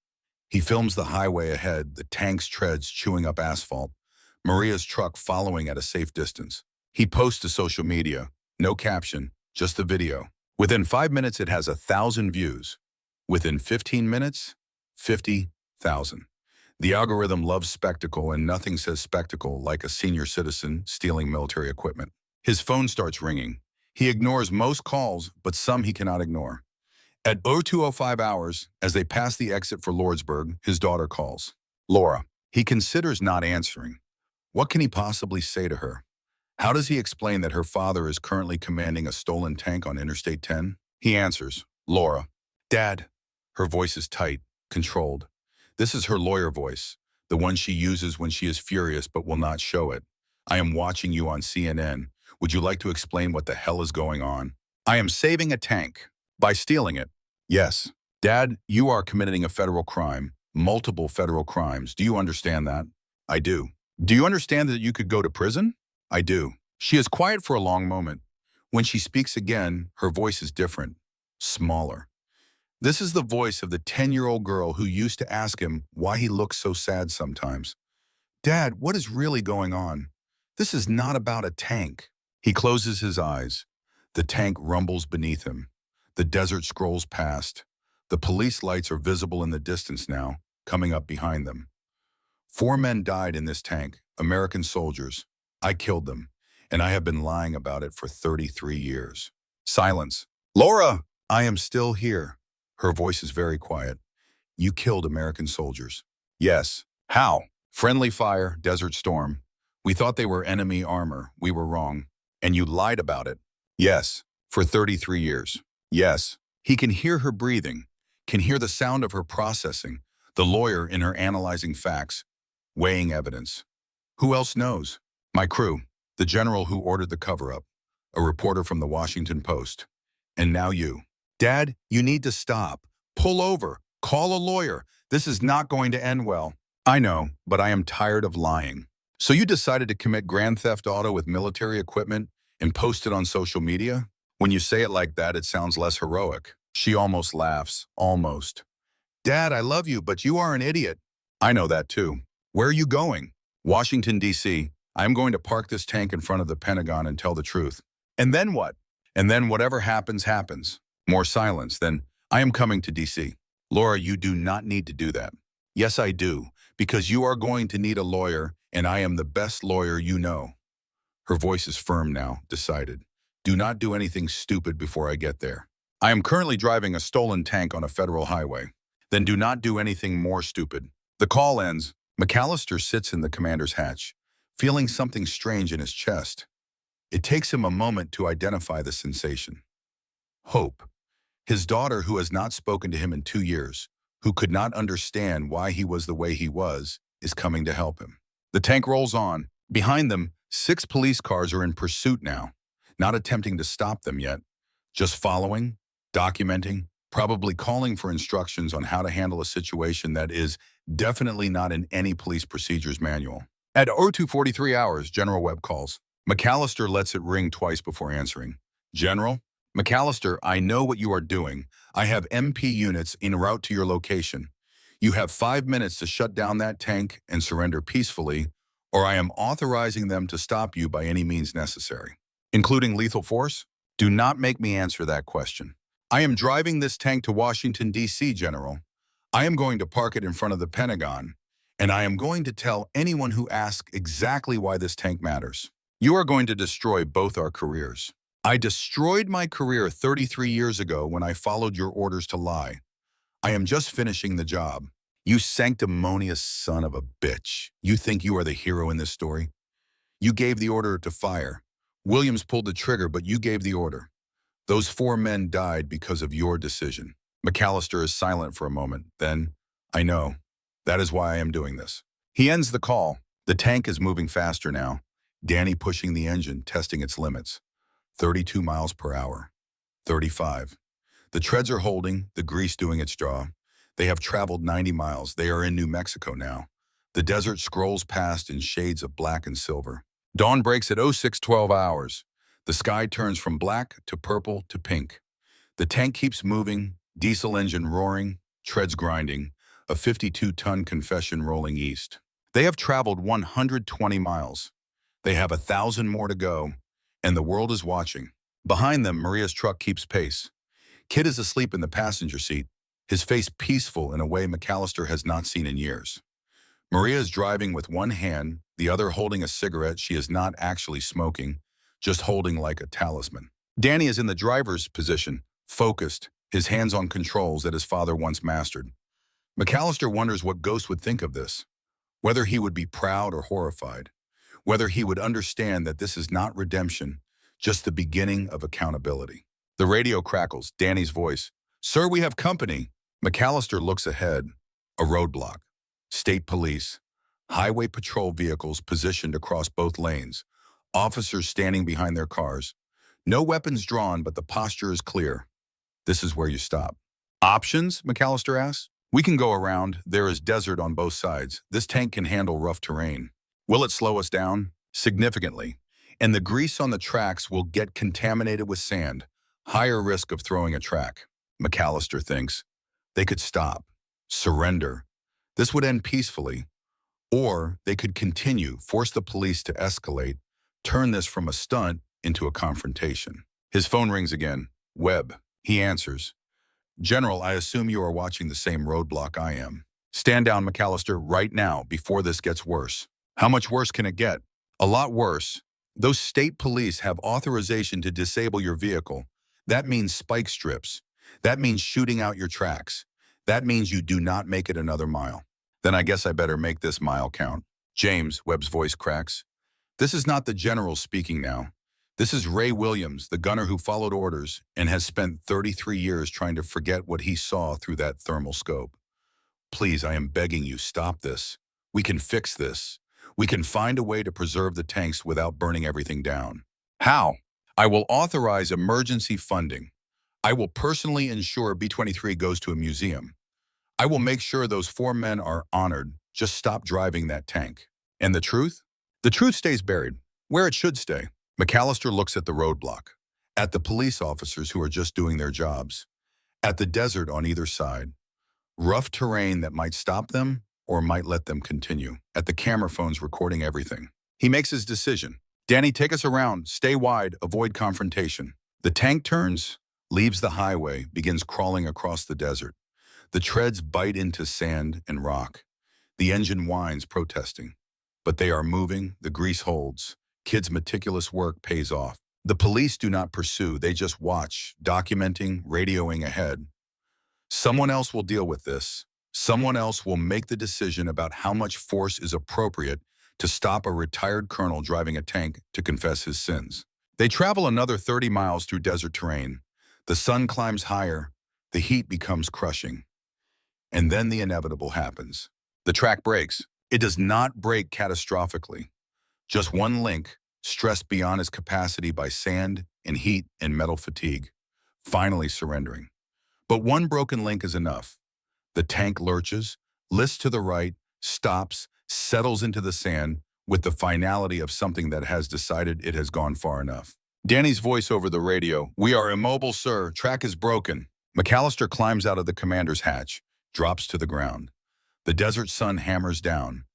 He films the highway ahead, the tank's treads chewing up asphalt, Maria's truck following at a safe distance. He posts to social media. No caption, just the video. Within 5 minutes, it has 1,000 views. Within 15 minutes, 50,000. The algorithm loves spectacle, and nothing says spectacle like a senior citizen stealing military equipment. His phone starts ringing. He ignores most calls, but some he cannot ignore. At 0205 hours, as they pass the exit for Lordsburg, his daughter calls. Laura. He considers not answering. What can he possibly say to her? How does he explain that her father is currently commanding a stolen tank on Interstate 10? He answers. Laura. Dad. Her voice is tight, controlled. This is her lawyer voice, the one she uses when she is furious but will not show it. "I am watching you on CNN. Would you like to explain what the hell is going on?" "I am saving a tank." "By stealing it?" "Yes." "Dad, you are committing a federal crime, multiple federal crimes. Do you understand that?" "I do." "Do you understand that you could go to prison?" "I do." She is quiet for a long moment. When she speaks again, her voice is different, smaller. This is the voice of the 10-year-old girl who used to ask him why he looks so sad sometimes. "Dad, what is really going on? This is not about a tank." He closes his eyes. The tank rumbles beneath him. The desert scrolls past. The police lights are visible in the distance now, coming up behind them. 4 men died in this tank, American soldiers. I killed them, and I have been lying about it for 33 years. Silence. "Laura, I am still here." Her voice is very quiet. "You killed American soldiers." "Yes." "How?" "Friendly fire, Desert Storm. We thought they were enemy armor. We were wrong." "And you lied about it." "Yes." "For 33 years." "Yes." He can hear her breathing, can hear the sound of her processing, the lawyer in her analyzing facts, weighing evidence. Who else knows? "My crew, the general who ordered the cover-up, a reporter from the Washington Post. And now you." "Dad, you need to stop. Pull over. Call a lawyer. This is not going to end well." "I know, but I am tired of lying." "So you decided to commit grand theft auto with military equipment and post it on social media?" When you say it like that, it sounds less heroic. She almost laughs. Almost. Dad, I love you, but you are an idiot. I know that too. Where are you going? Washington, D.C. I'm going to park this tank in front of the Pentagon and tell the truth. And then what? And then whatever happens, happens. More silence. Then I am coming to D.C. Laura, you do not need to do that. Yes, I do, because you are going to need a lawyer, and I am the best lawyer you know. Her voice is firm now, decided. Do not do anything stupid before I get there. I am currently driving a stolen tank on a federal highway. Then do not do anything more stupid. The call ends. MacAllister sits in the commander's hatch, feeling something strange in his chest. It takes him a moment to identify the sensation. Hope. His daughter, who has not spoken to him in 2 years, who could not understand why he was the way he was, is coming to help him. The tank rolls on. Behind them, 6 police cars are in pursuit now, not attempting to stop them yet, just following, documenting, probably calling for instructions on how to handle a situation that is definitely not in any police procedures manual. At 02:43 hours, General Webb calls. MacAllister lets it ring twice before answering. General? MacAllister, I know what you are doing. I have MP units en route to your location. You have 5 minutes to shut down that tank and surrender peacefully, or I am authorizing them to stop you by any means necessary. Including lethal force? Do not make me answer that question. I am driving this tank to Washington, D.C., General. I am going to park it in front of the Pentagon, and I am going to tell anyone who asks exactly why this tank matters. You are going to destroy both our careers. I destroyed my career 33 years ago when I followed your orders to lie. I am just finishing the job. You sanctimonious son of a bitch. You think you are the hero in this story? You gave the order to fire. Williams pulled the trigger, but you gave the order. Those 4 men died because of your decision. MacAllister is silent for a moment. Then, I know. That is why I am doing this. He ends the call. The tank is moving faster now. Danny pushing the engine, testing its limits. 32 miles per hour. 35. The treads are holding, the grease doing its job. They have traveled 90 miles. They are in New Mexico now. The desert scrolls past in shades of black and silver. Dawn breaks at 06:12 hours. The sky turns from black to purple to pink. The tank keeps moving, diesel engine roaring, treads grinding, a 52-ton confession rolling east. They have traveled 120 miles. They have 1,000 more to go, and the world is watching. Behind them, Maria's truck keeps pace. Kid is asleep in the passenger seat, his face peaceful in a way MacAllister has not seen in years. Maria is driving with one hand, the other holding a cigarette she is not actually smoking, just holding like a talisman. Danny is in the driver's position, focused, his hands on controls that his father once mastered. MacAllister wonders what Ghost would think of this, whether he would be proud or horrified, whether he would understand that this is not redemption, just the beginning of accountability. The radio crackles, Danny's voice. Sir, we have company. MacAllister looks ahead. A roadblock. State police. Highway patrol vehicles positioned across both lanes. Officers standing behind their cars. No weapons drawn, but the posture is clear. This is where you stop. Options? MacAllister asks. We can go around. There is desert on both sides. This tank can handle rough terrain. Will it slow us down? Significantly. And the grease on the tracks will get contaminated with sand. Higher risk of throwing a track. MacAllister thinks. They could stop. Surrender. This would end peacefully. Or they could continue, force the police to escalate, turn this from a stunt into a confrontation. His phone rings again. Webb. He answers. General, I assume you are watching the same roadblock I am. Stand down, MacAllister, right now, before this gets worse. How much worse can it get? A lot worse. Those state police have authorization to disable your vehicle. That means spike strips. That means shooting out your tracks. That means you do not make it another mile. Then I guess I better make this mile count. James, Webb's voice cracks. This is not the general speaking now. This is Ray Williams, the gunner who followed orders and has spent 33 years trying to forget what he saw through that thermal scope. Please, I am begging you, stop this. We can fix this. We can find a way to preserve the tanks without burning everything down. How? I will authorize emergency funding. I will personally ensure B-23 goes to a museum. I will make sure those 4 men are honored. Just stop driving that tank. And the truth? The truth stays buried, where it should stay. MacAllister looks at the roadblock, at the police officers who are just doing their jobs, At the desert on either side, rough terrain that might stop them or might let them continue. At the camera phones recording everything. He makes his decision. Danny, take us around. Stay wide. Avoid confrontation. The tank turns, leaves the highway, begins crawling across the desert. The treads bite into sand and rock. The engine whines, protesting. But they are moving. The grease holds. Kids' meticulous work pays off. The police do not pursue. They just watch, documenting, radioing ahead. Someone else will deal with this. Someone else will make the decision about how much force is appropriate to stop a retired colonel driving a tank to confess his sins. They travel another 30 miles through desert terrain. The sun climbs higher. The heat becomes crushing. And then the inevitable happens. The track breaks. It does not break catastrophically. Just one link, stressed beyond its capacity by sand and heat and metal fatigue, finally surrendering. But one broken link is enough. The tank lurches, lists to the right, stops, settles into the sand with the finality of something that has decided it has gone far enough. Danny's voice over the radio, "We are immobile, sir. Track is broken." MacAllister climbs out of the commander's hatch, drops to the ground. The desert sun hammers down.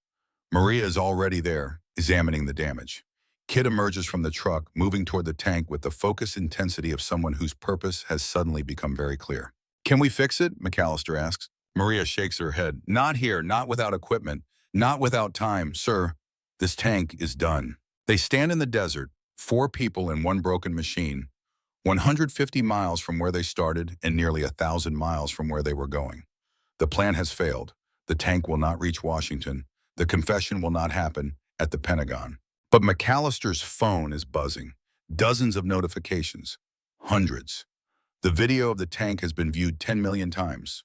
Maria is already there, examining the damage. Kid emerges from the truck, moving toward the tank with the focused intensity of someone whose purpose has suddenly become very clear. "Can we fix it?" MacAllister asks. Maria shakes her head. "Not here, not without equipment, not without time, sir. This tank is done." They stand in the desert, 4 people in one broken machine, 150 miles from where they started and nearly 1,000 miles from where they were going. The plan has failed. The tank will not reach Washington. The confession will not happen at the Pentagon. But MacAllister's phone is buzzing. Dozens of notifications. Hundreds. The video of the tank has been viewed 10 million times.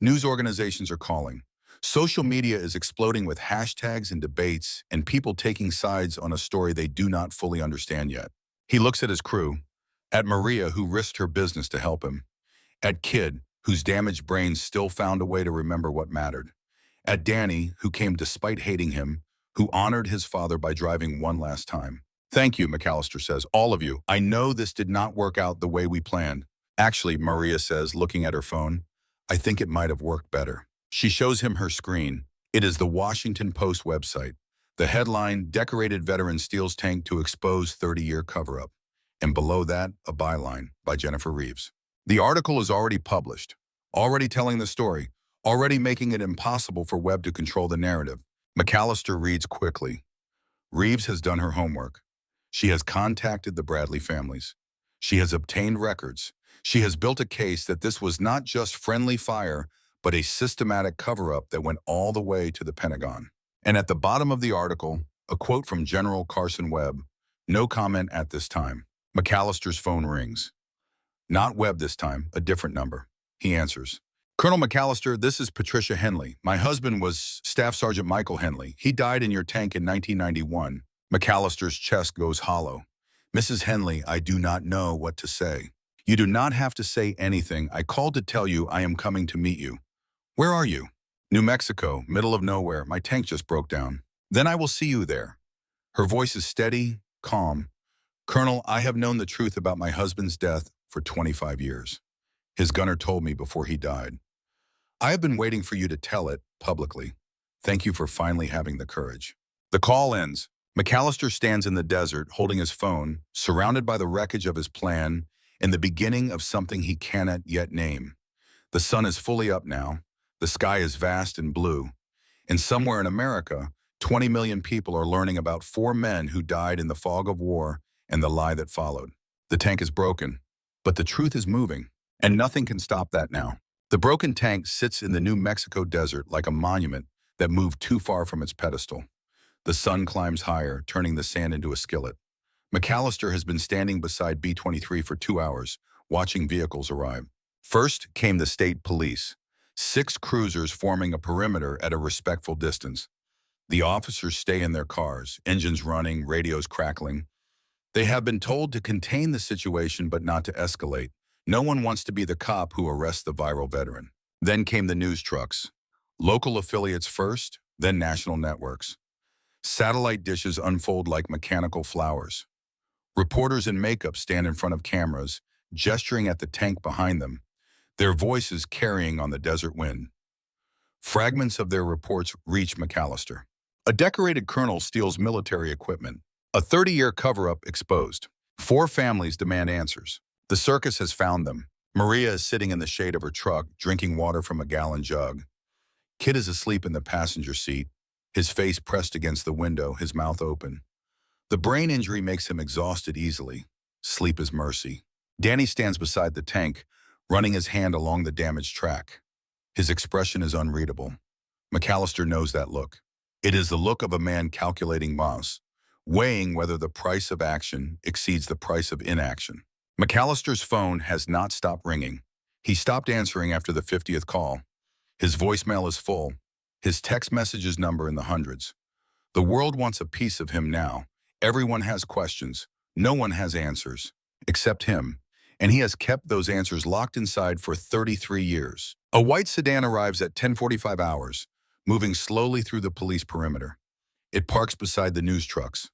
News organizations are calling. Social media is exploding with hashtags and debates and people taking sides on a story they do not fully understand yet. He looks at his crew, at Maria, who risked her business to help him, at Kid, whose damaged brain still found a way to remember what mattered, at Danny, who came despite hating him, who honored his father by driving one last time. "Thank you," MacAllister says, "all of you. I know this did not work out the way we planned." "Actually," Maria says, looking at her phone, "I think it might have worked better." She shows him her screen. It is the Washington Post website. The headline, "Decorated Veteran Steals Tank to Expose 30-Year Cover-Up." And below that, a byline by Jennifer Reeves. The article is already published, already telling the story, already making it impossible for Webb to control the narrative. MacAllister reads quickly. Reeves has done her homework. She has contacted the Bradley families. She has obtained records. She has built a case that this was not just friendly fire, but a systematic cover-up that went all the way to the Pentagon. And at the bottom of the article, a quote from General Carson Webb, "No comment at this time." MacAllister's phone rings. Not Webb this time, a different number. He answers. "Colonel MacAllister, this is Patricia Henley. My husband was Staff Sergeant Michael Henley. He died in your tank in 1991. MacAllister's chest goes hollow. "Mrs. Henley, I do not know what to say." "You do not have to say anything. I called to tell you I am coming to meet you." "Where are you?" "New Mexico, middle of nowhere. My tank just broke down." "Then I will see you there." Her voice is steady, calm. "Colonel, I have known the truth about my husband's death for 25 years. His gunner told me before he died. I have been waiting for you to tell it publicly. Thank you for finally having the courage." The call ends. MacAllister stands in the desert, holding his phone, surrounded by the wreckage of his plan and the beginning of something he cannot yet name. The sun is fully up now. The sky is vast and blue. And somewhere in America, 20 million people are learning about 4 men who died in the fog of war and the lie that followed. The tank is broken, but the truth is moving, and nothing can stop that now. The broken tank sits in the New Mexico desert like a monument that moved too far from its pedestal. The sun climbs higher, turning the sand into a skillet. MacAllister has been standing beside B-23 for 2 hours, watching vehicles arrive. First came the state police. 6 cruisers forming a perimeter at a respectful distance. The officers stay in their cars, engines running, radios crackling. They have been told to contain the situation but not to escalate. No one wants to be the cop who arrests the viral veteran. Then came the news trucks. Local affiliates first, then national networks. Satellite dishes unfold like mechanical flowers. Reporters in makeup stand in front of cameras, gesturing at the tank behind them. their voices carrying on the desert wind. Fragments of their reports reach MacAllister. A decorated colonel steals military equipment. A 30-year cover-up exposed. 4 families demand answers. The circus has found them. Maria is sitting in the shade of her truck, drinking water from a gallon jug. Kid is asleep in the passenger seat, his face pressed against the window, his mouth open. The brain injury makes him exhausted easily. Sleep is mercy. Danny stands beside the tank, running his hand along the damaged track. His expression is unreadable. MacAllister knows that look. It is the look of a man calculating moss, weighing whether the price of action exceeds the price of inaction. MacAllister's phone has not stopped ringing. He stopped answering after the 50th call. His voicemail is full, his text messages number in the hundreds. The world wants a piece of him now. Everyone has questions. No one has answers, except him. And he has kept those answers locked inside for 33 years. A white sedan arrives at 10:45 hours, moving slowly through the police perimeter. It parks beside the news trucks.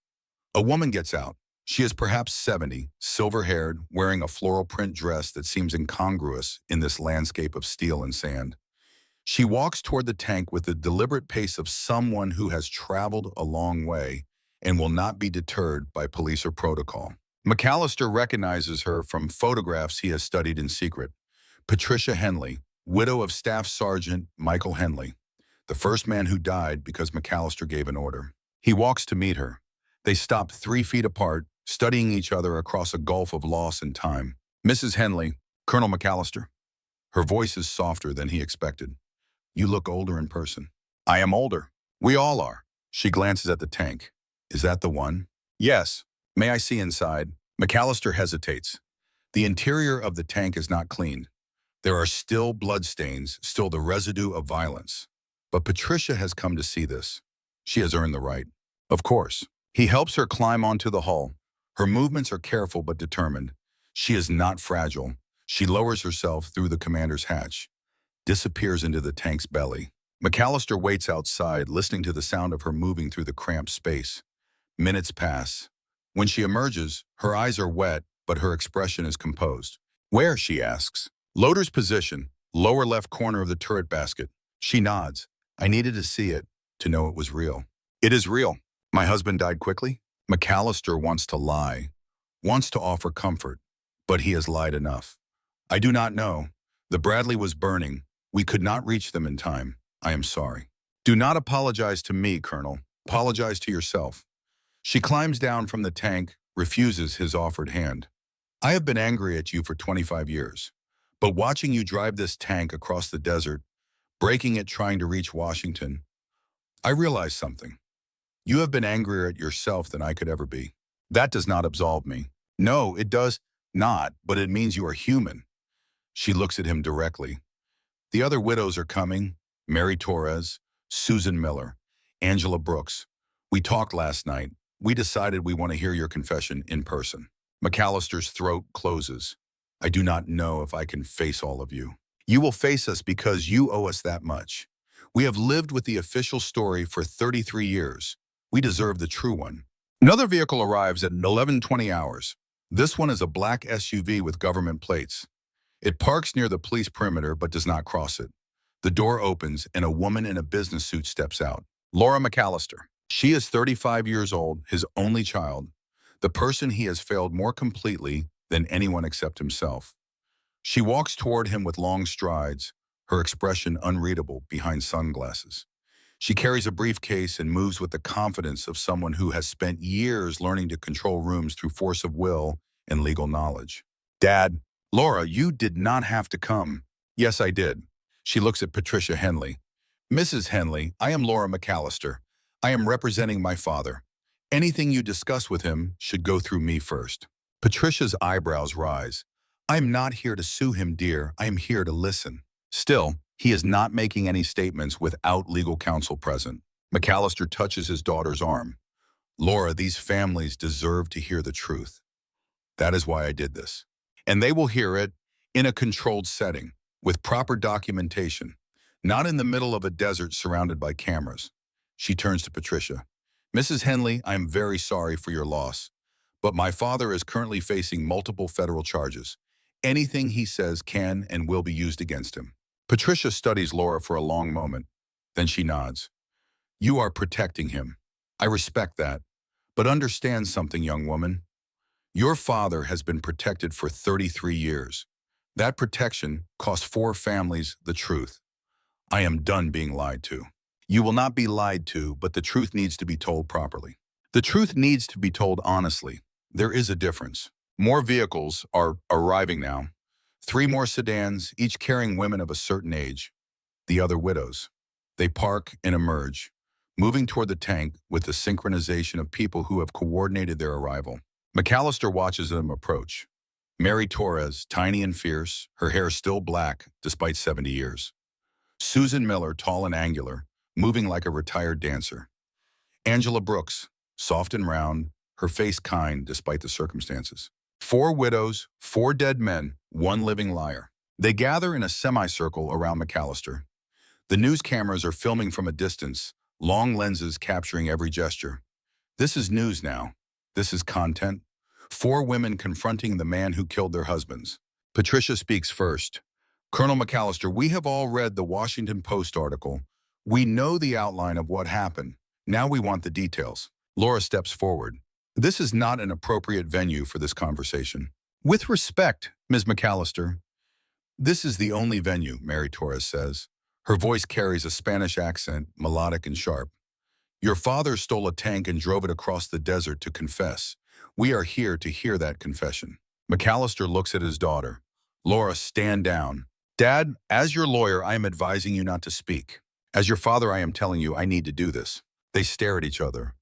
A woman gets out. She is perhaps 70, silver-haired, wearing a floral print dress that seems incongruous in this landscape of steel and sand. She walks toward the tank with the deliberate pace of someone who has traveled a long way and will not be deterred by police or protocol. MacAllister recognizes her from photographs he has studied in secret. Patricia Henley, widow of Staff Sergeant Michael Henley, the first man who died because MacAllister gave an order. He walks to meet her. They stop 3 feet apart, studying each other across a gulf of loss and time. Mrs. Henley, Colonel MacAllister. Her voice is softer than he expected. You look older in person. I am older. We all are. She glances at the tank. Is that the one? Yes. May I see inside? MacAllister hesitates. The interior of the tank is not cleaned. There are still bloodstains, still the residue of violence. But Patricia has come to see this. She has earned the right. Of course. He helps her climb onto the hull. Her movements are careful but determined. She is not fragile. She lowers herself through the commander's hatch, disappears into the tank's belly. MacAllister waits outside, listening to the sound of her moving through the cramped space. Minutes pass. When she emerges, her eyes are wet, but her expression is composed. Where, she asks. Loader's position, lower left corner of the turret basket. She nods. I needed to see it, to know it was real. It is real. My husband died quickly? MacAllister wants to lie, wants to offer comfort, but he has lied enough. I do not know. The Bradley was burning. We could not reach them in time. I am sorry. Do not apologize to me, Colonel. Apologize to yourself. She climbs down from the tank, refuses his offered hand. I have been angry at you for 25 years, but watching you drive this tank across the desert, breaking it trying to reach Washington, I realized something. You have been angrier at yourself than I could ever be. That does not absolve me. No, it does not, but it means you are human. She looks at him directly. The other widows are coming. Mary Torres, Susan Miller, Angela Brooks. We talked last night. We decided we want to hear your confession in person. MacAllister's throat closes. I do not know if I can face all of you. You will face us because you owe us that much. We have lived with the official story for 33 years. We deserve the true one. Another vehicle arrives at 11:20 hours. This one is a black SUV with government plates. It parks near the police perimeter but does not cross it. The door opens and a woman in a business suit steps out. Laura MacAllister. She is 35 years old, his only child, the person he has failed more completely than anyone except himself. She walks toward him with long strides, her expression unreadable behind sunglasses. She carries a briefcase and moves with the confidence of someone who has spent years learning to control rooms through force of will and legal knowledge. Dad, Laura, you did not have to come. Yes, I did. She looks at Patricia Henley. Mrs. Henley, I am Laura MacAllister. I am representing my father. Anything you discuss with him should go through me first. Patricia's eyebrows rise. I am not here to sue him, dear. I am here to listen. Still, he is not making any statements without legal counsel present. MacAllister touches his daughter's arm. Laura, these families deserve to hear the truth. That is why I did this. And they will hear it in a controlled setting, with proper documentation, not in the middle of a desert surrounded by cameras. She turns to Patricia. Mrs. Henley, I am very sorry for your loss, but my father is currently facing multiple federal charges. Anything he says can and will be used against him. Patricia studies Laura for a long moment. Then she nods. You are protecting him. I respect that. But understand something, young woman. Your father has been protected for 33 years. That protection cost 4 families the truth. I am done being lied to. You will not be lied to, but the truth needs to be told properly. The truth needs to be told honestly. There is a difference. More vehicles are arriving now. 3 more sedans, each carrying women of a certain age. The other widows. They park and emerge, moving toward the tank with the synchronization of people who have coordinated their arrival. MacAllister watches them approach. Mary Torres, tiny and fierce, her hair still black despite 70 years. Susan Miller, tall and angular, moving like a retired dancer. Angela Brooks, soft and round, her face kind despite the circumstances. 4 widows, 4 dead men, 1 living liar. They gather in a semicircle around MacAllister. The news cameras are filming from a distance, long lenses capturing every gesture. This is news now. This is content. 4 women confronting the man who killed their husbands. Patricia speaks first. Colonel MacAllister, we have all read the Washington Post article. We know the outline of what happened. Now we want the details. Laura steps forward. This is not an appropriate venue for this conversation. With respect, Ms. MacAllister. This is the only venue, Mary Torres says. Her voice carries a Spanish accent, melodic and sharp. Your father stole a tank and drove it across the desert to confess. We are here to hear that confession. MacAllister looks at his daughter. Laura, stand down. Dad, as your lawyer, I am advising you not to speak. As your father, I am telling you I need to do this. They stare at each other.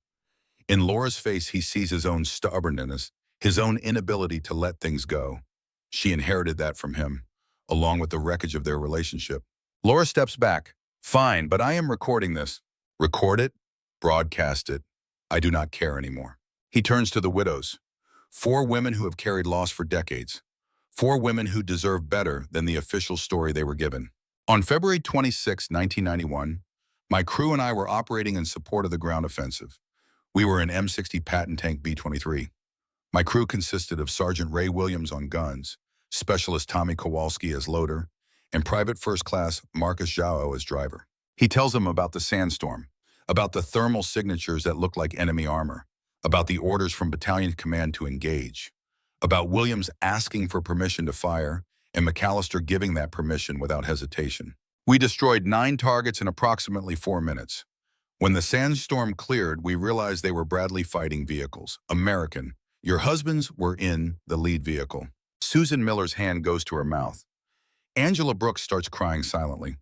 In Laura's face, he sees his own stubbornness, his own inability to let things go. She inherited that from him, along with the wreckage of their relationship. Laura steps back. Fine, but I am recording this. Record it, broadcast it. I do not care anymore. He turns to the widows. 4 women who have carried loss for decades. 4 women who deserve better than the official story they were given. On February 26, 1991, my crew and I were operating in support of the ground offensive. We were an M60 Patton tank B-23. My crew consisted of Sergeant Ray Williams on guns, Specialist Tommy Kowalski as loader, and Private First Class Marcus Zhao as driver. He tells them about the sandstorm, about the thermal signatures that looked like enemy armor, about the orders from battalion command to engage, about Williams asking for permission to fire, and MacAllister giving that permission without hesitation. We destroyed 9 targets in approximately 4 minutes. When the sandstorm cleared, we realized they were Bradley fighting vehicles, American. Your husbands were in the lead vehicle. Susan Miller's hand goes to her mouth. Angela Brooks starts crying silently.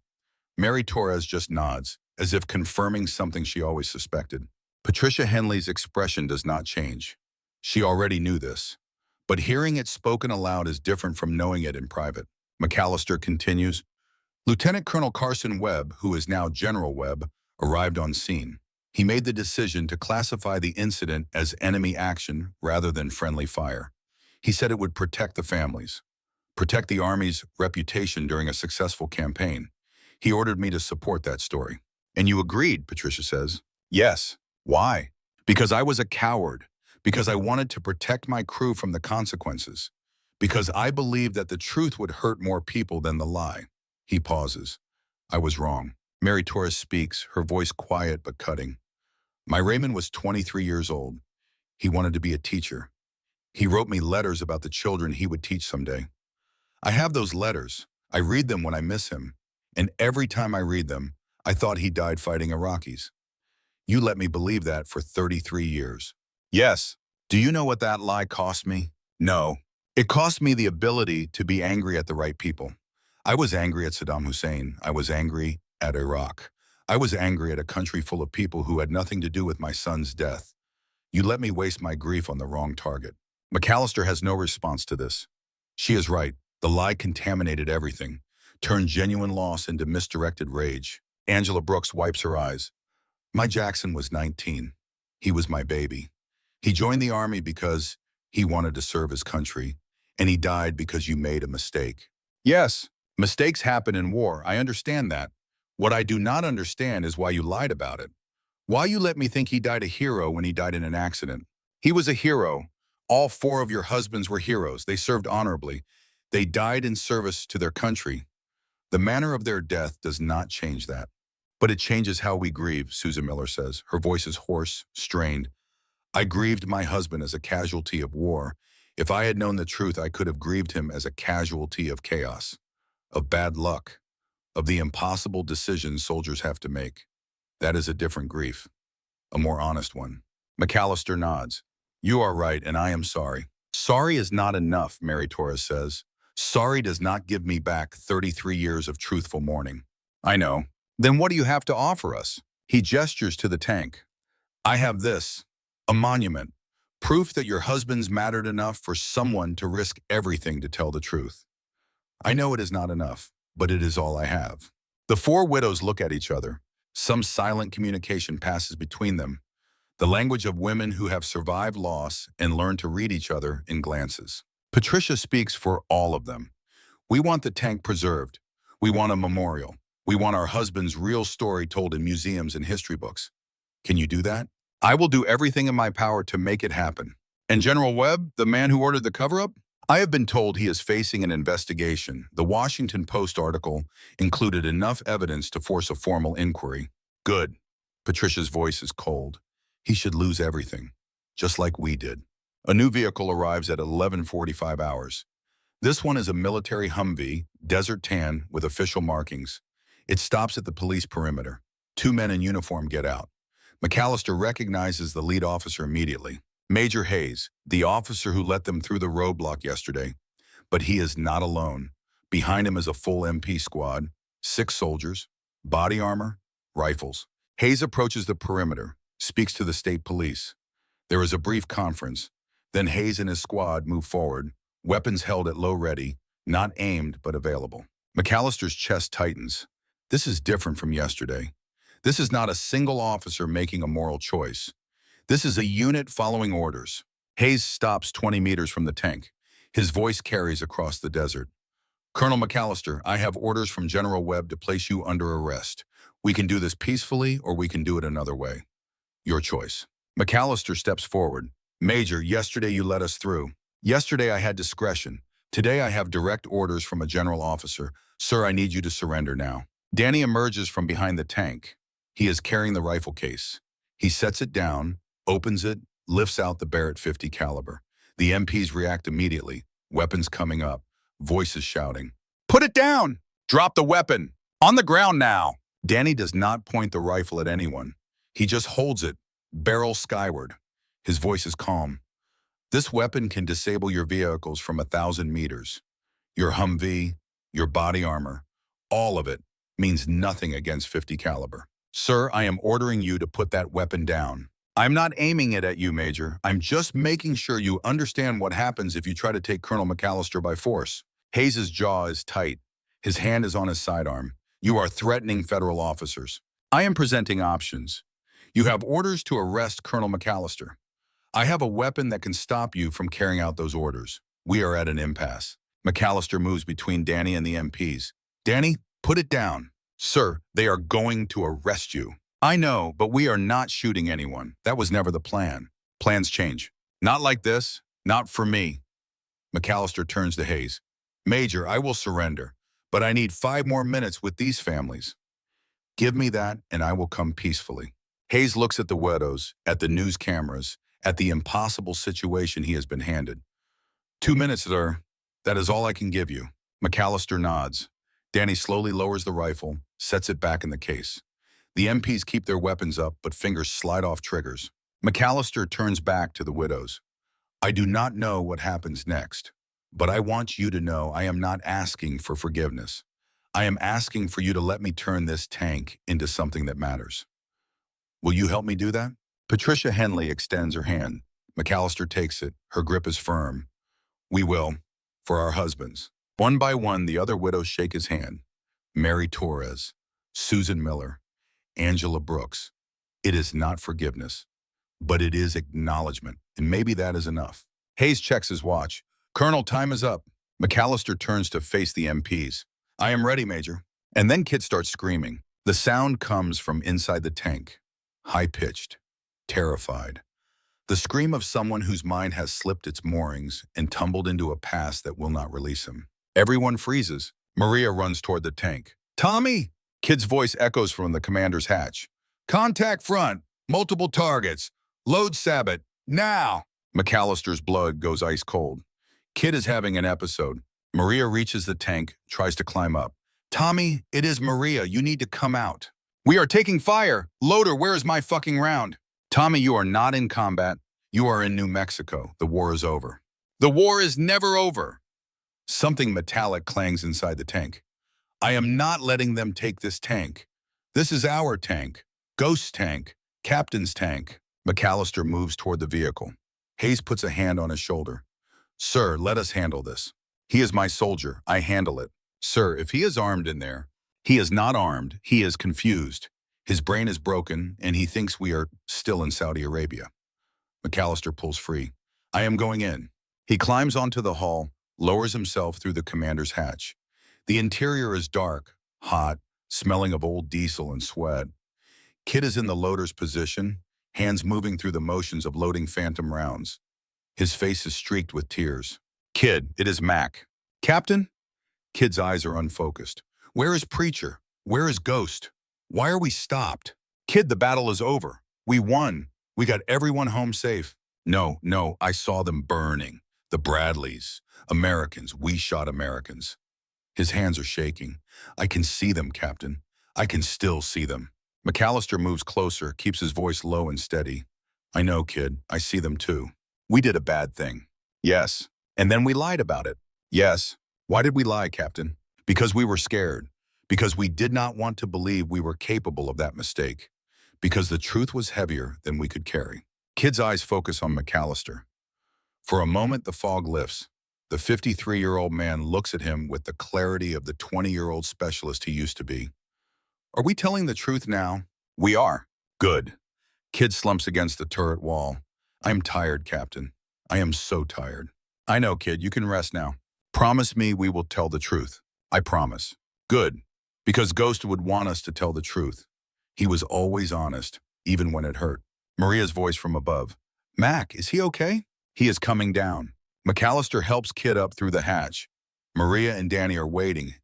Mary Torres just nods, as if confirming something she always suspected. Patricia Henley's expression does not change. She already knew this. But hearing it spoken aloud is different from knowing it in private. MacAllister continues. Lieutenant Colonel Carson Webb, who is now General Webb, arrived on scene. He made the decision to classify the incident as enemy action rather than friendly fire. He said it would protect the families, protect the Army's reputation during a successful campaign. He ordered me to support that story. And you agreed, Patricia says. Yes. Why? Because I was a coward. Because I wanted to protect my crew from the consequences. Because I believed that the truth would hurt more people than the lie. He pauses. I was wrong. Mary Torres speaks, her voice quiet but cutting. My Raymond was 23 years old. He wanted to be a teacher. He wrote me letters about the children he would teach someday. I have those letters. I read them when I miss him. And every time I read them, I thought he died fighting Iraqis. You let me believe that for 33 years. Yes. Do you know what that lie cost me? No. It cost me the ability to be angry at the right people. I was angry at Saddam Hussein. I was angry at Iraq. I was angry at a country full of people who had nothing to do with my son's death. You let me waste my grief on the wrong target. MacAllister has no response to this. She is right. The lie contaminated everything, turned genuine loss into misdirected rage. Angela Brooks wipes her eyes. My Jackson was 19. He was my baby. He joined the Army because he wanted to serve his country, and he died because you made a mistake. Yes, mistakes happen in war. I understand that. What I do not understand is why you lied about it. Why you let me think he died a hero when he died in an accident. He was a hero. All 4 of your husbands were heroes. They served honorably. They died in service to their country. The manner of their death does not change that. But it changes how we grieve, Susan Miller says. Her voice is hoarse, strained. I grieved my husband as a casualty of war. If I had known the truth, I could have grieved him as a casualty of chaos, of bad luck, of the impossible decisions soldiers have to make. That is a different grief, a more honest one. MacAllister nods. You are right, and I am sorry. Sorry is not enough, Mary Torres says. Sorry does not give me back 33 years of truthful mourning. I know. Then what do you have to offer us? He gestures to the tank. I have this, a monument, proof that your husbands mattered enough for someone to risk everything to tell the truth. I know it is not enough, but it is all I have. The four widows look at each other. Some silent communication passes between them, the language of women who have survived loss and learned to read each other in glances. Patricia speaks for all of them. We want the tank preserved. We want a memorial. We want our husband's real story told in museums and history books. Can you do that? I will do everything in my power to make it happen. And General Webb, the man who ordered the cover-up? I have been told he is facing an investigation. The Washington Post article included enough evidence to force a formal inquiry. Good. Patricia's voice is cold. He should lose everything, just like we did. A new vehicle arrives at 11:45 hours. This one is a military Humvee, desert tan with official markings. It stops at the police perimeter. Two men in uniform get out. MacAllister recognizes the lead officer immediately. Major Hayes, the officer who let them through the roadblock yesterday. But he is not alone. Behind him is a full MP squad, 6 soldiers, body armor, rifles. Hayes approaches the perimeter, speaks to the state police. There is a brief conference. Then Hayes and his squad move forward, weapons held at low ready, not aimed but available. MacAllister's chest tightens. This is different from yesterday. This is not a single officer making a moral choice. This is a unit following orders. Hayes stops 20 meters from the tank. His voice carries across the desert. Colonel MacAllister, I have orders from General Webb to place you under arrest. We can do this peacefully or we can do it another way. Your choice. MacAllister steps forward. Major, yesterday you let us through. Yesterday I had discretion. Today I have direct orders from a general officer. Sir, I need you to surrender now. Danny emerges from behind the tank. He is carrying the rifle case. He sets it down, opens it, lifts out the Barrett 50 caliber. The MPs react immediately, weapons coming up, voices shouting. Put it down! Drop the weapon! On the ground now! Danny does not point the rifle at anyone. He just holds it, barrel skyward. His voice is calm. This weapon can disable your vehicles from 1,000 meters. Your Humvee, your body armor, all of it means nothing against 50 caliber. Sir, I am ordering you to put that weapon down. I'm not aiming it at you, Major. I'm just making sure you understand what happens if you try to take Colonel MacAllister by force. Hayes' jaw is tight. His hand is on his sidearm. You are threatening federal officers. I am presenting options. You have orders to arrest Colonel MacAllister. I have a weapon that can stop you from carrying out those orders. We are at an impasse. MacAllister moves between Danny and the MPs. Danny, put it down. Sir, they are going to arrest you. I know, but we are not shooting anyone. That was never the plan. Plans change. Not like this. Not for me. MacAllister turns to Hayes. Major, I will surrender, but I need 5 more minutes with these families. Give me that, and I will come peacefully. Hayes looks at the widows, at the news cameras, at the impossible situation he has been handed. 2 minutes, sir. That is all I can give you. MacAllister nods. Danny slowly lowers the rifle, sets it back in the case. The MPs keep their weapons up, but fingers slide off triggers. MacAllister turns back to the widows. I do not know what happens next, but I want you to know I am not asking for forgiveness. I am asking for you to let me turn this tank into something that matters. Will you help me do that? Patricia Henley extends her hand. MacAllister takes it. Her grip is firm. We will, for our husbands. One by one, the other widows shake his hand. Mary Torres, Susan Miller, Angela Brooks. It is not forgiveness, but it is acknowledgement, and maybe that is enough. Hayes checks his watch. Colonel, time is up. MacAllister turns to face the MPs. I am ready, Major. And then Kit starts screaming. The sound comes from inside the tank, high-pitched, terrified. The scream of someone whose mind has slipped its moorings and tumbled into a past that will not release him. Everyone freezes. Maria runs toward the tank. Tommy! Kid's voice echoes from the commander's hatch. Contact front. Multiple targets. Load Sabbath. Now! MacAllister's blood goes ice cold. Kid is having an episode. Maria reaches the tank, tries to climb up. Tommy, it is Maria. You need to come out. We are taking fire. Loader, where is my fucking round? Tommy, you are not in combat. You are in New Mexico. The war is over. The war is never over. Something metallic clangs inside the tank. I am not letting them take this tank. This is our tank. Ghost tank. Captain's tank. MacAllister moves toward the vehicle. Hayes puts a hand on his shoulder. Sir, let us handle this. He is my soldier. I handle it. Sir, if he is armed in there, he is not armed. He is confused. His brain is broken, and he thinks we are still in Saudi Arabia. MacAllister pulls free. I am going in. He climbs onto the hull, lowers himself through the commander's hatch. The interior is dark, hot, smelling of old diesel and sweat. Kid is in the loader's position, hands moving through the motions of loading phantom rounds. His face is streaked with tears. Kid, it is Mac. Captain? Kid's eyes are unfocused. Where is Preacher? Where is Ghost? Why are we stopped? Kid, the battle is over. We won. We got everyone home safe. No, I saw them burning. The Bradleys. Americans. We shot Americans. His hands are shaking. I can see them, Captain. I can still see them. MacAllister moves closer, keeps his voice low and steady. I know, kid. I see them too. We did a bad thing. Yes. And then we lied about it. Yes. Why did we lie, Captain? Because we were scared. Because we did not want to believe we were capable of that mistake. Because the truth was heavier than we could carry. Kid's eyes focus on MacAllister. For a moment, the fog lifts. The 53-year-old man looks at him with the clarity of the 20-year-old specialist he used to be. Are we telling the truth now? We are. Good. Kid slumps against the turret wall. I'm tired, Captain. I am so tired. I know, kid. You can rest now. Promise me we will tell the truth. I promise. Good. Because Ghost would want us to tell the truth. He was always honest, even when it hurt. Maria's voice from above. Mac, is he okay? He is coming down. MacAllister helps Kid up through the hatch. Maria and Danny are waiting.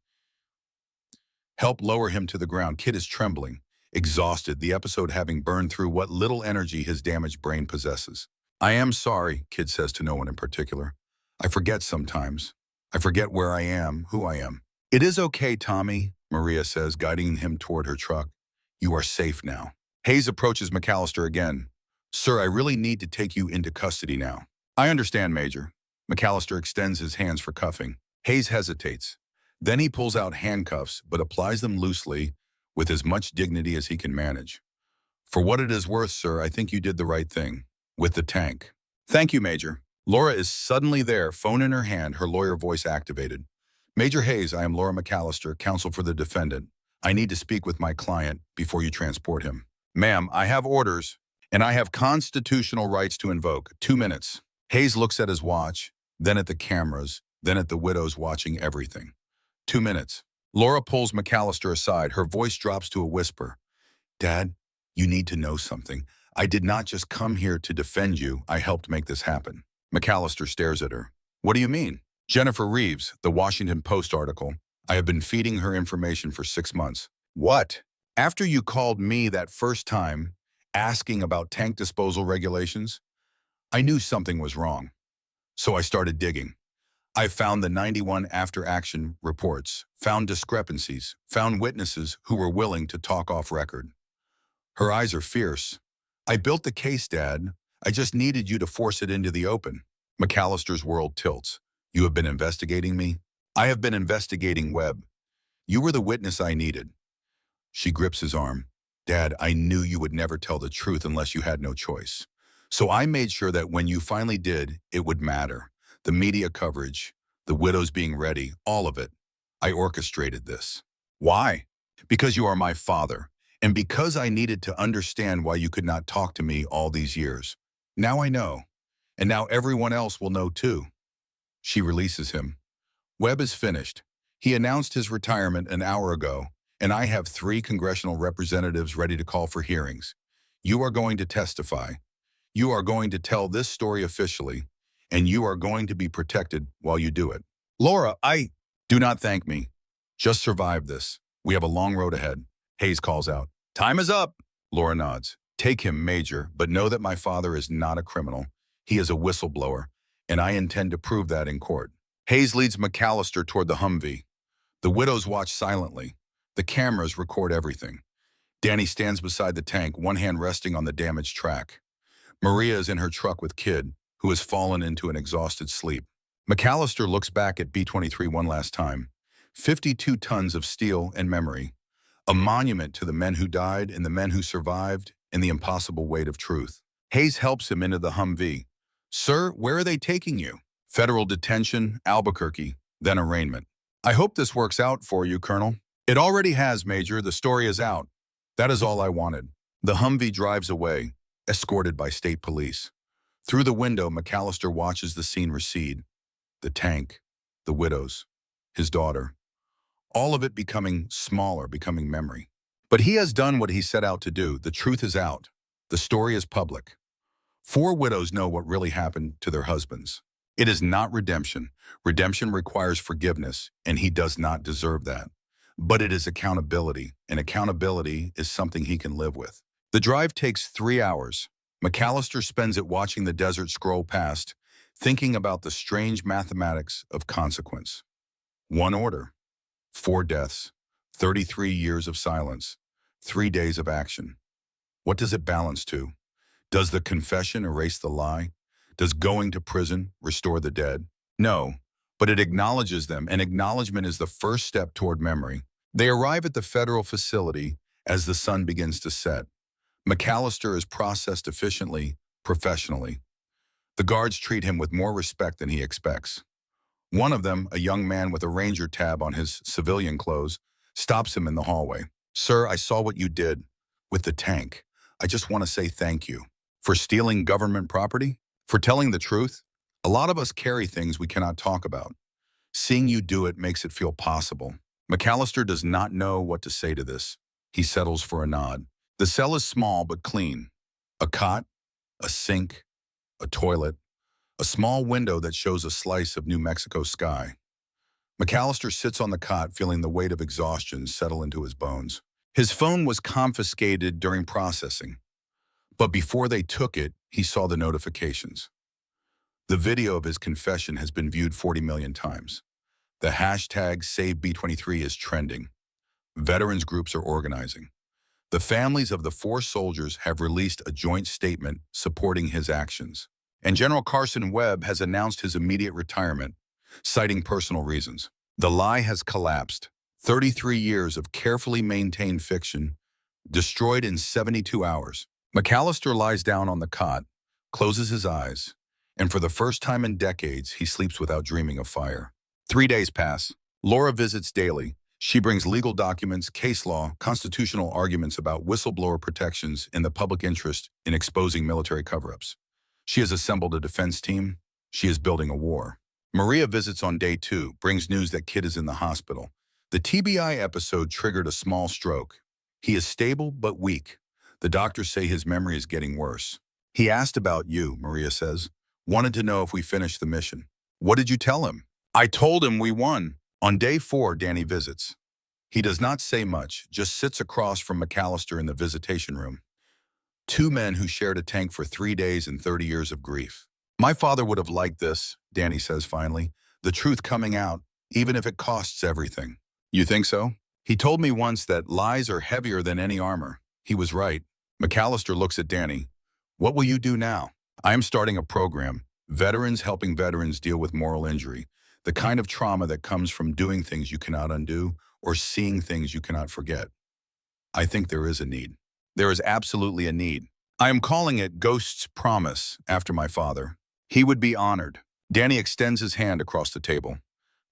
Help lower him to the ground. Kid is trembling, exhausted, the episode having burned through what little energy his damaged brain possesses. I am sorry, Kid says to no one in particular. I forget sometimes. I forget where I am, who I am. It is okay, Tommy, Maria says, guiding him toward her truck. You are safe now. Hayes approaches MacAllister again. Sir, I really need to take you into custody now. I understand, Major. MacAllister extends his hands for cuffing. Hayes hesitates. Then he pulls out handcuffs, but applies them loosely with as much dignity as he can manage. For what it is worth, sir, I think you did the right thing. With the tank. Thank you, Major. Laura is suddenly there, phone in her hand, her lawyer voice activated. Major Hayes, I am Laura MacAllister, counsel for the defendant. I need to speak with my client before you transport him. Ma'am, I have orders, and I have constitutional rights to invoke. 2 minutes. Hayes looks at his watch, then at the cameras, then at the widows watching everything. 2 minutes. Laura pulls MacAllister aside. Her voice drops to a whisper. Dad, you need to know something. I did not just come here to defend you. I helped make this happen. MacAllister stares at her. What do you mean? Jennifer Reeves, the Washington Post article. I have been feeding her information for 6 months. What? After you called me that first time, asking about tank disposal regulations, I knew something was wrong. So I started digging. I found the 91 after-action reports, found discrepancies, found witnesses who were willing to talk off record. Her eyes are fierce. I built the case, Dad. I just needed you to force it into the open. MacAllister's world tilts. You have been investigating me? I have been investigating Webb. You were the witness I needed. She grips his arm. Dad, I knew you would never tell the truth unless you had no choice. So I made sure that when you finally did, it would matter. The media coverage, the widows being ready, all of it. I orchestrated this. Why? Because you are my father, and because I needed to understand why you could not talk to me all these years. Now I know, and now everyone else will know too. She releases him. Webb is finished. He announced his retirement an hour ago, and I have 3 congressional representatives ready to call for hearings. You are going to testify. You are going to tell this story officially, and you are going to be protected while you do it. Laura, Do not thank me. Just survive this. We have a long road ahead. Hayes calls out. Time is up. Laura nods. Take him, Major, but know that my father is not a criminal. He is a whistleblower, and I intend to prove that in court. Hayes leads MacAllister toward the Humvee. The widows watch silently. The cameras record everything. Danny stands beside the tank, one hand resting on the damaged track. Maria is in her truck with Kid, who has fallen into an exhausted sleep. MacAllister looks back at B-23 one last time. 52 tons of steel and memory. A monument to the men who died and the men who survived and the impossible weight of truth. Hayes helps him into the Humvee. Sir, where are they taking you? Federal detention, Albuquerque, then arraignment. I hope this works out for you, Colonel. It already has, Major. The story is out. That is all I wanted. The Humvee drives away, escorted by state police. Through the window, MacAllister watches the scene recede. The tank, the widows, his daughter. All of it becoming smaller, becoming memory. But he has done what he set out to do. The truth is out. The story is public. 4 widows know what really happened to their husbands. It is not redemption. Redemption requires forgiveness, and he does not deserve that. But it is accountability, and accountability is something he can live with. The drive takes 3 hours. MacAllister spends it watching the desert scroll past, thinking about the strange mathematics of consequence. 1 order, 4 deaths, 33 years of silence, 3 days of action. What does it balance to? Does the confession erase the lie? Does going to prison restore the dead? No, but it acknowledges them, and acknowledgement is the first step toward memory. They arrive at the federal facility as the sun begins to set. MacAllister is processed efficiently, professionally. The guards treat him with more respect than he expects. One of them, a young man with a ranger tab on his civilian clothes, stops him in the hallway. Sir, I saw what you did with the tank. I just want to say thank you. For stealing government property? For telling the truth? A lot of us carry things we cannot talk about. Seeing you do it makes it feel possible. MacAllister does not know what to say to this. He settles for a nod. The cell is small but clean. A cot, a sink, a toilet, a small window that shows a slice of New Mexico sky. MacAllister sits on the cot, feeling the weight of exhaustion settle into his bones. His phone was confiscated during processing, but before they took it, he saw the notifications. The video of his confession has been viewed 40 million times. The hashtag SaveB23 is trending. Veterans groups are organizing. The families of the 4 soldiers have released a joint statement supporting his actions. And General Carson Webb has announced his immediate retirement, citing personal reasons. The lie has collapsed. 33 years of carefully maintained fiction, destroyed in 72 hours. MacAllister lies down on the cot, closes his eyes, and for the first time in decades, he sleeps without dreaming of fire. 3 days pass. Laura visits daily. She brings legal documents, case law, constitutional arguments about whistleblower protections in the public interest in exposing military cover-ups. She has assembled a defense team. She is building a war. Maria visits on day 2, brings news that Kid is in the hospital. The TBI episode triggered a small stroke. He is stable but weak. The doctors say his memory is getting worse. He asked about you, Maria says. Wanted to know if we finished the mission. What did you tell him? I told him we won. On day 4, Danny visits. He does not say much, just sits across from MacAllister in the visitation room. 2 men who shared a tank for 3 days and 30 years of grief. My father would have liked this, Danny says finally. The truth coming out, even if it costs everything. You think so? He told me once that lies are heavier than any armor. He was right. MacAllister looks at Danny. What will you do now? I am starting a program. Veterans helping veterans deal with moral injury. The kind of trauma that comes from doing things you cannot undo or seeing things you cannot forget. I think there is a need. There is absolutely a need. I am calling it Ghost's Promise after my father. He would be honored. Danny extends his hand across the table.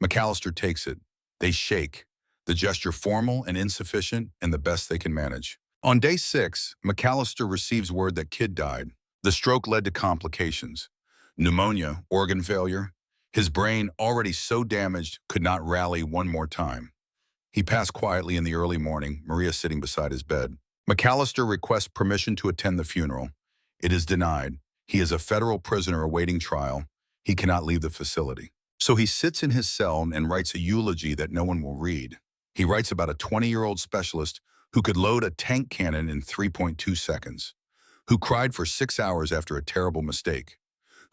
MacAllister takes it. They shake. The gesture formal and insufficient and the best they can manage. On day 6, MacAllister receives word that Kid died. The stroke led to complications. Pneumonia, organ failure. His brain, already so damaged, could not rally one more time. He passed quietly in the early morning, Maria sitting beside his bed. MacAllister requests permission to attend the funeral. It is denied. He is a federal prisoner awaiting trial. He cannot leave the facility. So he sits in his cell and writes a eulogy that no one will read. He writes about a 20-year-old specialist who could load a tank cannon in 3.2 seconds, who cried for 6 hours after a terrible mistake,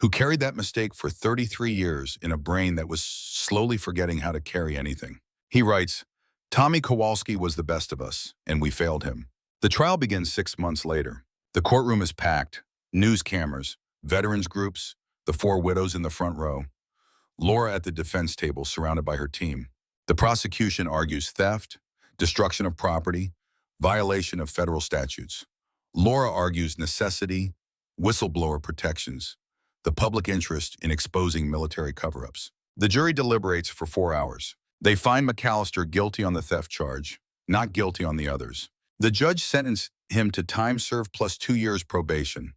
who carried that mistake for 33 years in a brain that was slowly forgetting how to carry anything. He writes, Tommy Kowalski was the best of us, and we failed him. The trial begins 6 months later. The courtroom is packed, news cameras, veterans groups, the four widows in the front row. Laura at the defense table surrounded by her team. The prosecution argues theft, destruction of property, violation of federal statutes. Laura argues necessity, whistleblower protections, the public interest in exposing military cover-ups. The jury deliberates for 4 hours. They find MacAllister guilty on the theft charge, not guilty on the others. The judge sentenced him to time served plus 2 years probation.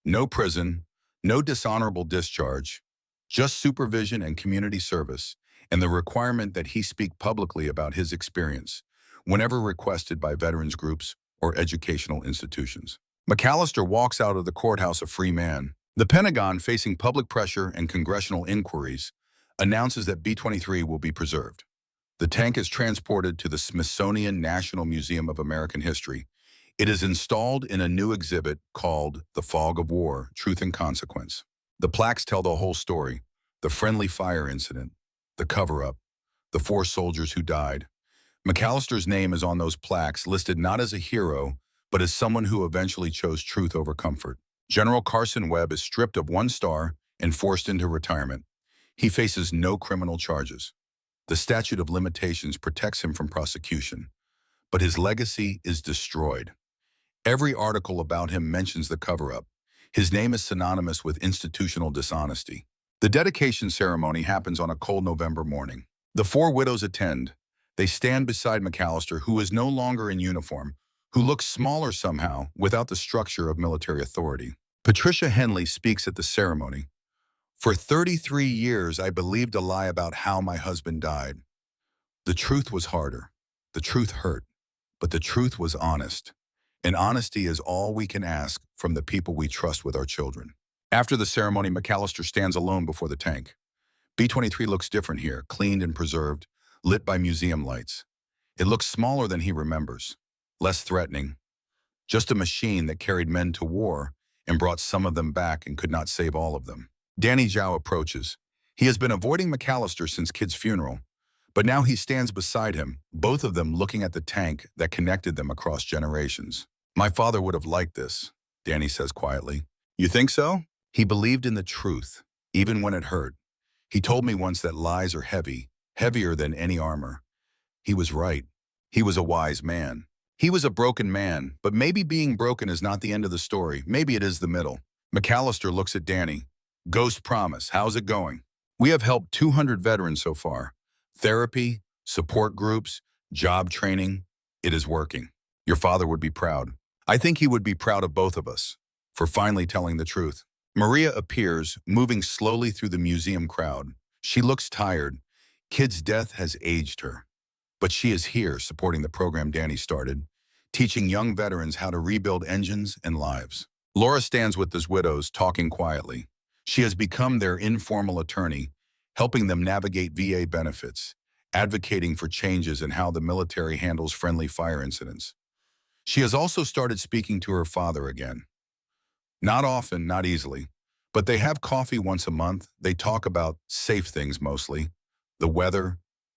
No prison, no dishonorable discharge, just supervision and community service, and the requirement that he speak publicly about his experience, whenever requested by veterans groups or educational institutions. MacAllister walks out of the courthouse a free man. The Pentagon, facing public pressure and congressional inquiries, announces that B-23 will be preserved. The tank is transported to the Smithsonian National Museum of American History. It is installed in a new exhibit called The Fog of War, Truth and Consequence. The plaques tell the whole story: the friendly fire incident, the cover-up, the 4 soldiers who died. MacAllister's name is on those plaques, listed not as a hero, but as someone who eventually chose truth over comfort. General Carson Webb is stripped of 1 star and forced into retirement. He faces no criminal charges. The statute of limitations protects him from prosecution, but his legacy is destroyed. Every article about him mentions the cover-up. His name is synonymous with institutional dishonesty. The dedication ceremony happens on a cold November morning. The 4 widows attend. They stand beside MacAllister, who is no longer in uniform, who looks smaller somehow without the structure of military authority. Patricia Henley speaks at the ceremony. For 33 years, I believed a lie about how my husband died. The truth was harder. The truth hurt. But the truth was honest. And honesty is all we can ask from the people we trust with our children. After the ceremony, MacAllister stands alone before the tank. B-23 looks different here, cleaned and preserved, lit by museum lights. It looks smaller than he remembers, less threatening. Just a machine that carried men to war and brought some of them back and could not save all of them. Danny Zhao approaches. He has been avoiding MacAllister since Kid's funeral, but now he stands beside him, both of them looking at the tank that connected them across generations. My father would have liked this, Danny says quietly. You think so? He believed in the truth, even when it hurt. He told me once that lies are heavy, heavier than any armor. He was right. He was a wise man. He was a broken man, but maybe being broken is not the end of the story. Maybe it is the middle. MacAllister looks at Danny. Ghost promise, how's it going? We have helped 200 veterans so far. Therapy, support groups, job training. It is working. Your father would be proud. I think he would be proud of both of us for finally telling the truth. Maria appears, moving slowly through the museum crowd. She looks tired. Kid's death has aged her. But she is here supporting the program Danny started, teaching young veterans how to rebuild engines and lives. Laura stands with those widows, talking quietly. She has become their informal attorney, helping them navigate VA benefits, advocating for changes in how the military handles friendly fire incidents. She has also started speaking to her father again. Not often, not easily, but they have coffee once a month. They talk about safe things mostly, the weather,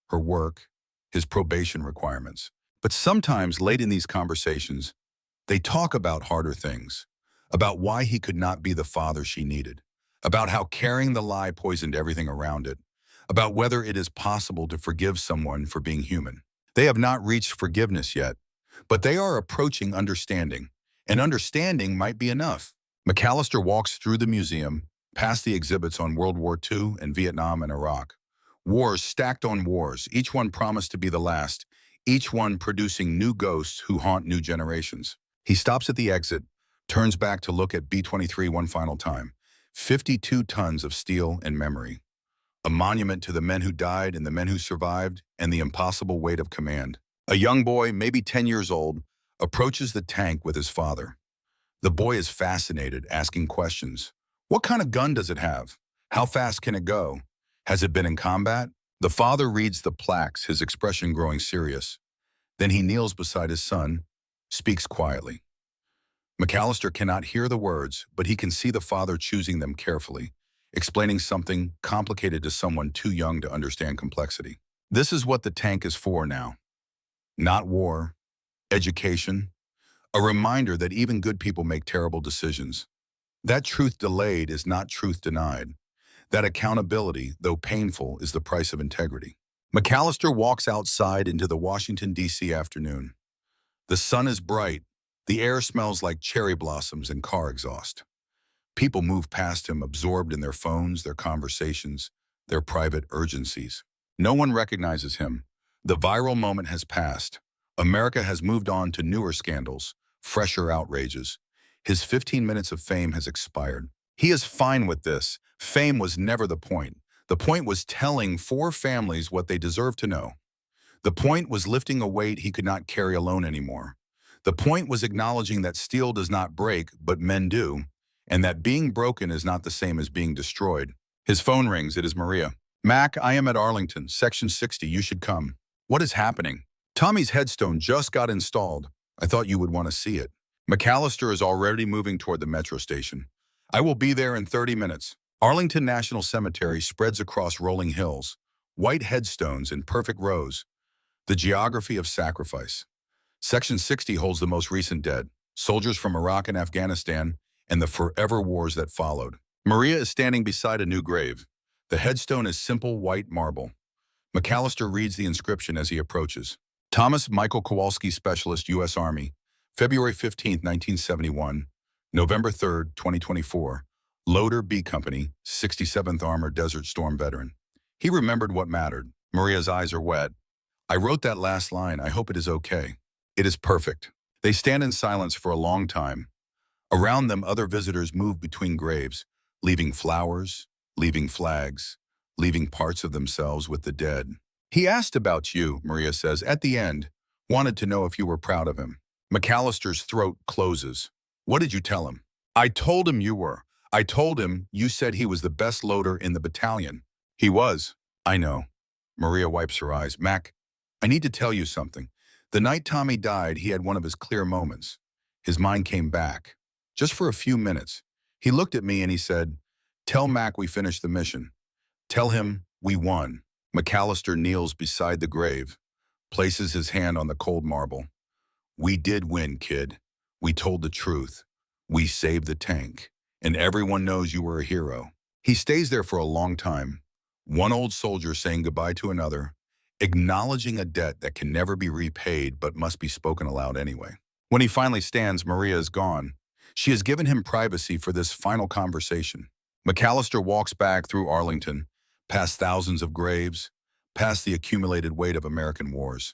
her work, his probation requirements. But sometimes late in these conversations, they talk about harder things, about why he could not be the father she needed, about how carrying the lie poisoned everything around it, about whether it is possible to forgive someone for being human. They have not reached forgiveness yet, but they are approaching understanding, and understanding might be enough. MacAllister walks through the museum, past the exhibits on World War II and Vietnam and Iraq. Wars stacked on wars, each one promised to be the last, each one producing new ghosts who haunt new generations. He stops at the exit, turns back to look at B-23 one final time. 52 tons of steel and memory. A monument to the men who died and the men who survived and the impossible weight of command. A young boy, maybe 10 years old, approaches the tank with his father. The boy is fascinated, asking questions. What kind of gun does it have? How fast can it go? Has it been in combat? The father reads the plaques, his expression growing serious. Then he kneels beside his son, speaks quietly. MacAllister cannot hear the words, but he can see the father choosing them carefully, explaining something complicated to someone too young to understand complexity. This is what the tank is for now. Not war, education, a reminder that even good people make terrible decisions. That truth delayed is not truth denied. That accountability, though painful, is the price of integrity. MacAllister walks outside into the Washington, D.C. afternoon. The sun is bright. The air smells like cherry blossoms and car exhaust. People move past him, absorbed in their phones, their conversations, their private urgencies. No one recognizes him. The viral moment has passed. America has moved on to newer scandals, fresher outrages. His 15 minutes of fame has expired. He is fine with this. Fame was never the point. The point was telling 4 families what they deserved to know. The point was lifting a weight he could not carry alone anymore. The point was acknowledging that steel does not break, but men do, and that being broken is not the same as being destroyed. His phone rings. It is Maria. "Mac, I am at Arlington, Section 60. You should come." "What is happening?" "Tommy's headstone just got installed. I thought you would want to see it." MacAllister is already moving toward the metro station. "I will be there in 30 minutes. Arlington National Cemetery spreads across rolling hills, white headstones in perfect rows. The geography of sacrifice. Section 60 holds the most recent dead, soldiers from Iraq and Afghanistan, and the forever wars that followed. Maria is standing beside a new grave. The headstone is simple white marble. MacAllister reads the inscription as he approaches. "Thomas Michael Kowalski, Specialist, U.S. Army, February 15, 1971, November 3, 2024, Loader B Company, 67th Armored Desert Storm veteran." He remembered what mattered. Maria's eyes are wet. "I wrote that last line. I hope it is okay." "It is perfect." They stand in silence for a long time. Around them, other visitors move between graves, leaving flowers, leaving flags, leaving parts of themselves with the dead. "He asked about you," Maria says, "at the end. Wanted to know if you were proud of him." MacAllister's throat closes. "What did you tell him?" "I told him you were. I told him you said he was the best loader in the battalion." "He was." "I know." Maria wipes her eyes. "Mac, I need to tell you something. The night Tommy died, he had one of his clear moments. His mind came back. Just for a few minutes. He looked at me and he said, 'Tell Mac we finished the mission. Tell him we won.'" MacAllister kneels beside the grave, places his hand on the cold marble. "We did win, kid. We told the truth. We saved the tank. And everyone knows you were a hero." He stays there for a long time. One old soldier saying goodbye to another, acknowledging a debt that can never be repaid but must be spoken aloud anyway. When he finally stands, Maria is gone. She has given him privacy for this final conversation. MacAllister walks back through Arlington, past thousands of graves, past the accumulated weight of American wars.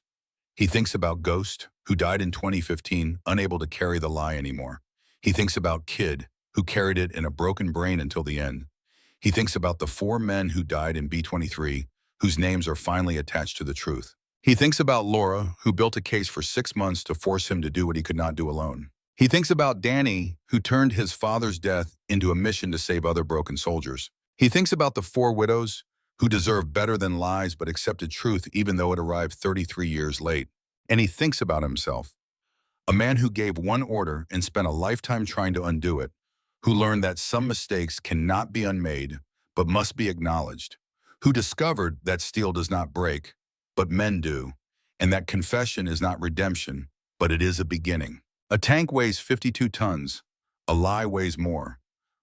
He thinks about Ghost, who died in 2015, unable to carry the lie anymore. He thinks about Kid, who carried it in a broken brain until the end. He thinks about the 4 men who died in B-23, whose names are finally attached to the truth. He thinks about Laura, who built a case for 6 months to force him to do what he could not do alone. He thinks about Danny, who turned his father's death into a mission to save other broken soldiers. He thinks about the 4 widows, who deserve better than lies but accepted truth even though it arrived 33 years late. And he thinks about himself, a man who gave one order and spent a lifetime trying to undo it, who learned that some mistakes cannot be unmade but must be acknowledged, who discovered that steel does not break, but men do, and that confession is not redemption, but it is a beginning. A tank weighs 52 tons, a lie weighs more,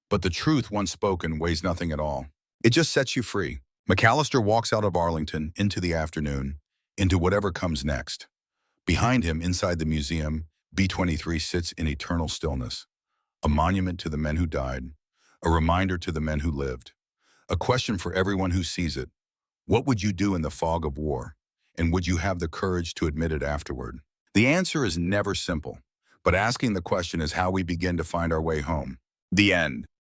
but the truth once spoken weighs nothing at all. It just sets you free. MacAllister walks out of Arlington into the afternoon, into whatever comes next. Behind him, inside the museum, B-23 sits in eternal stillness, a monument to the men who died, a reminder to the men who lived, a question for everyone who sees it. What would you do in the fog of war? And would you have the courage to admit it afterward? The answer is never simple, but asking the question is how we begin to find our way home. The end.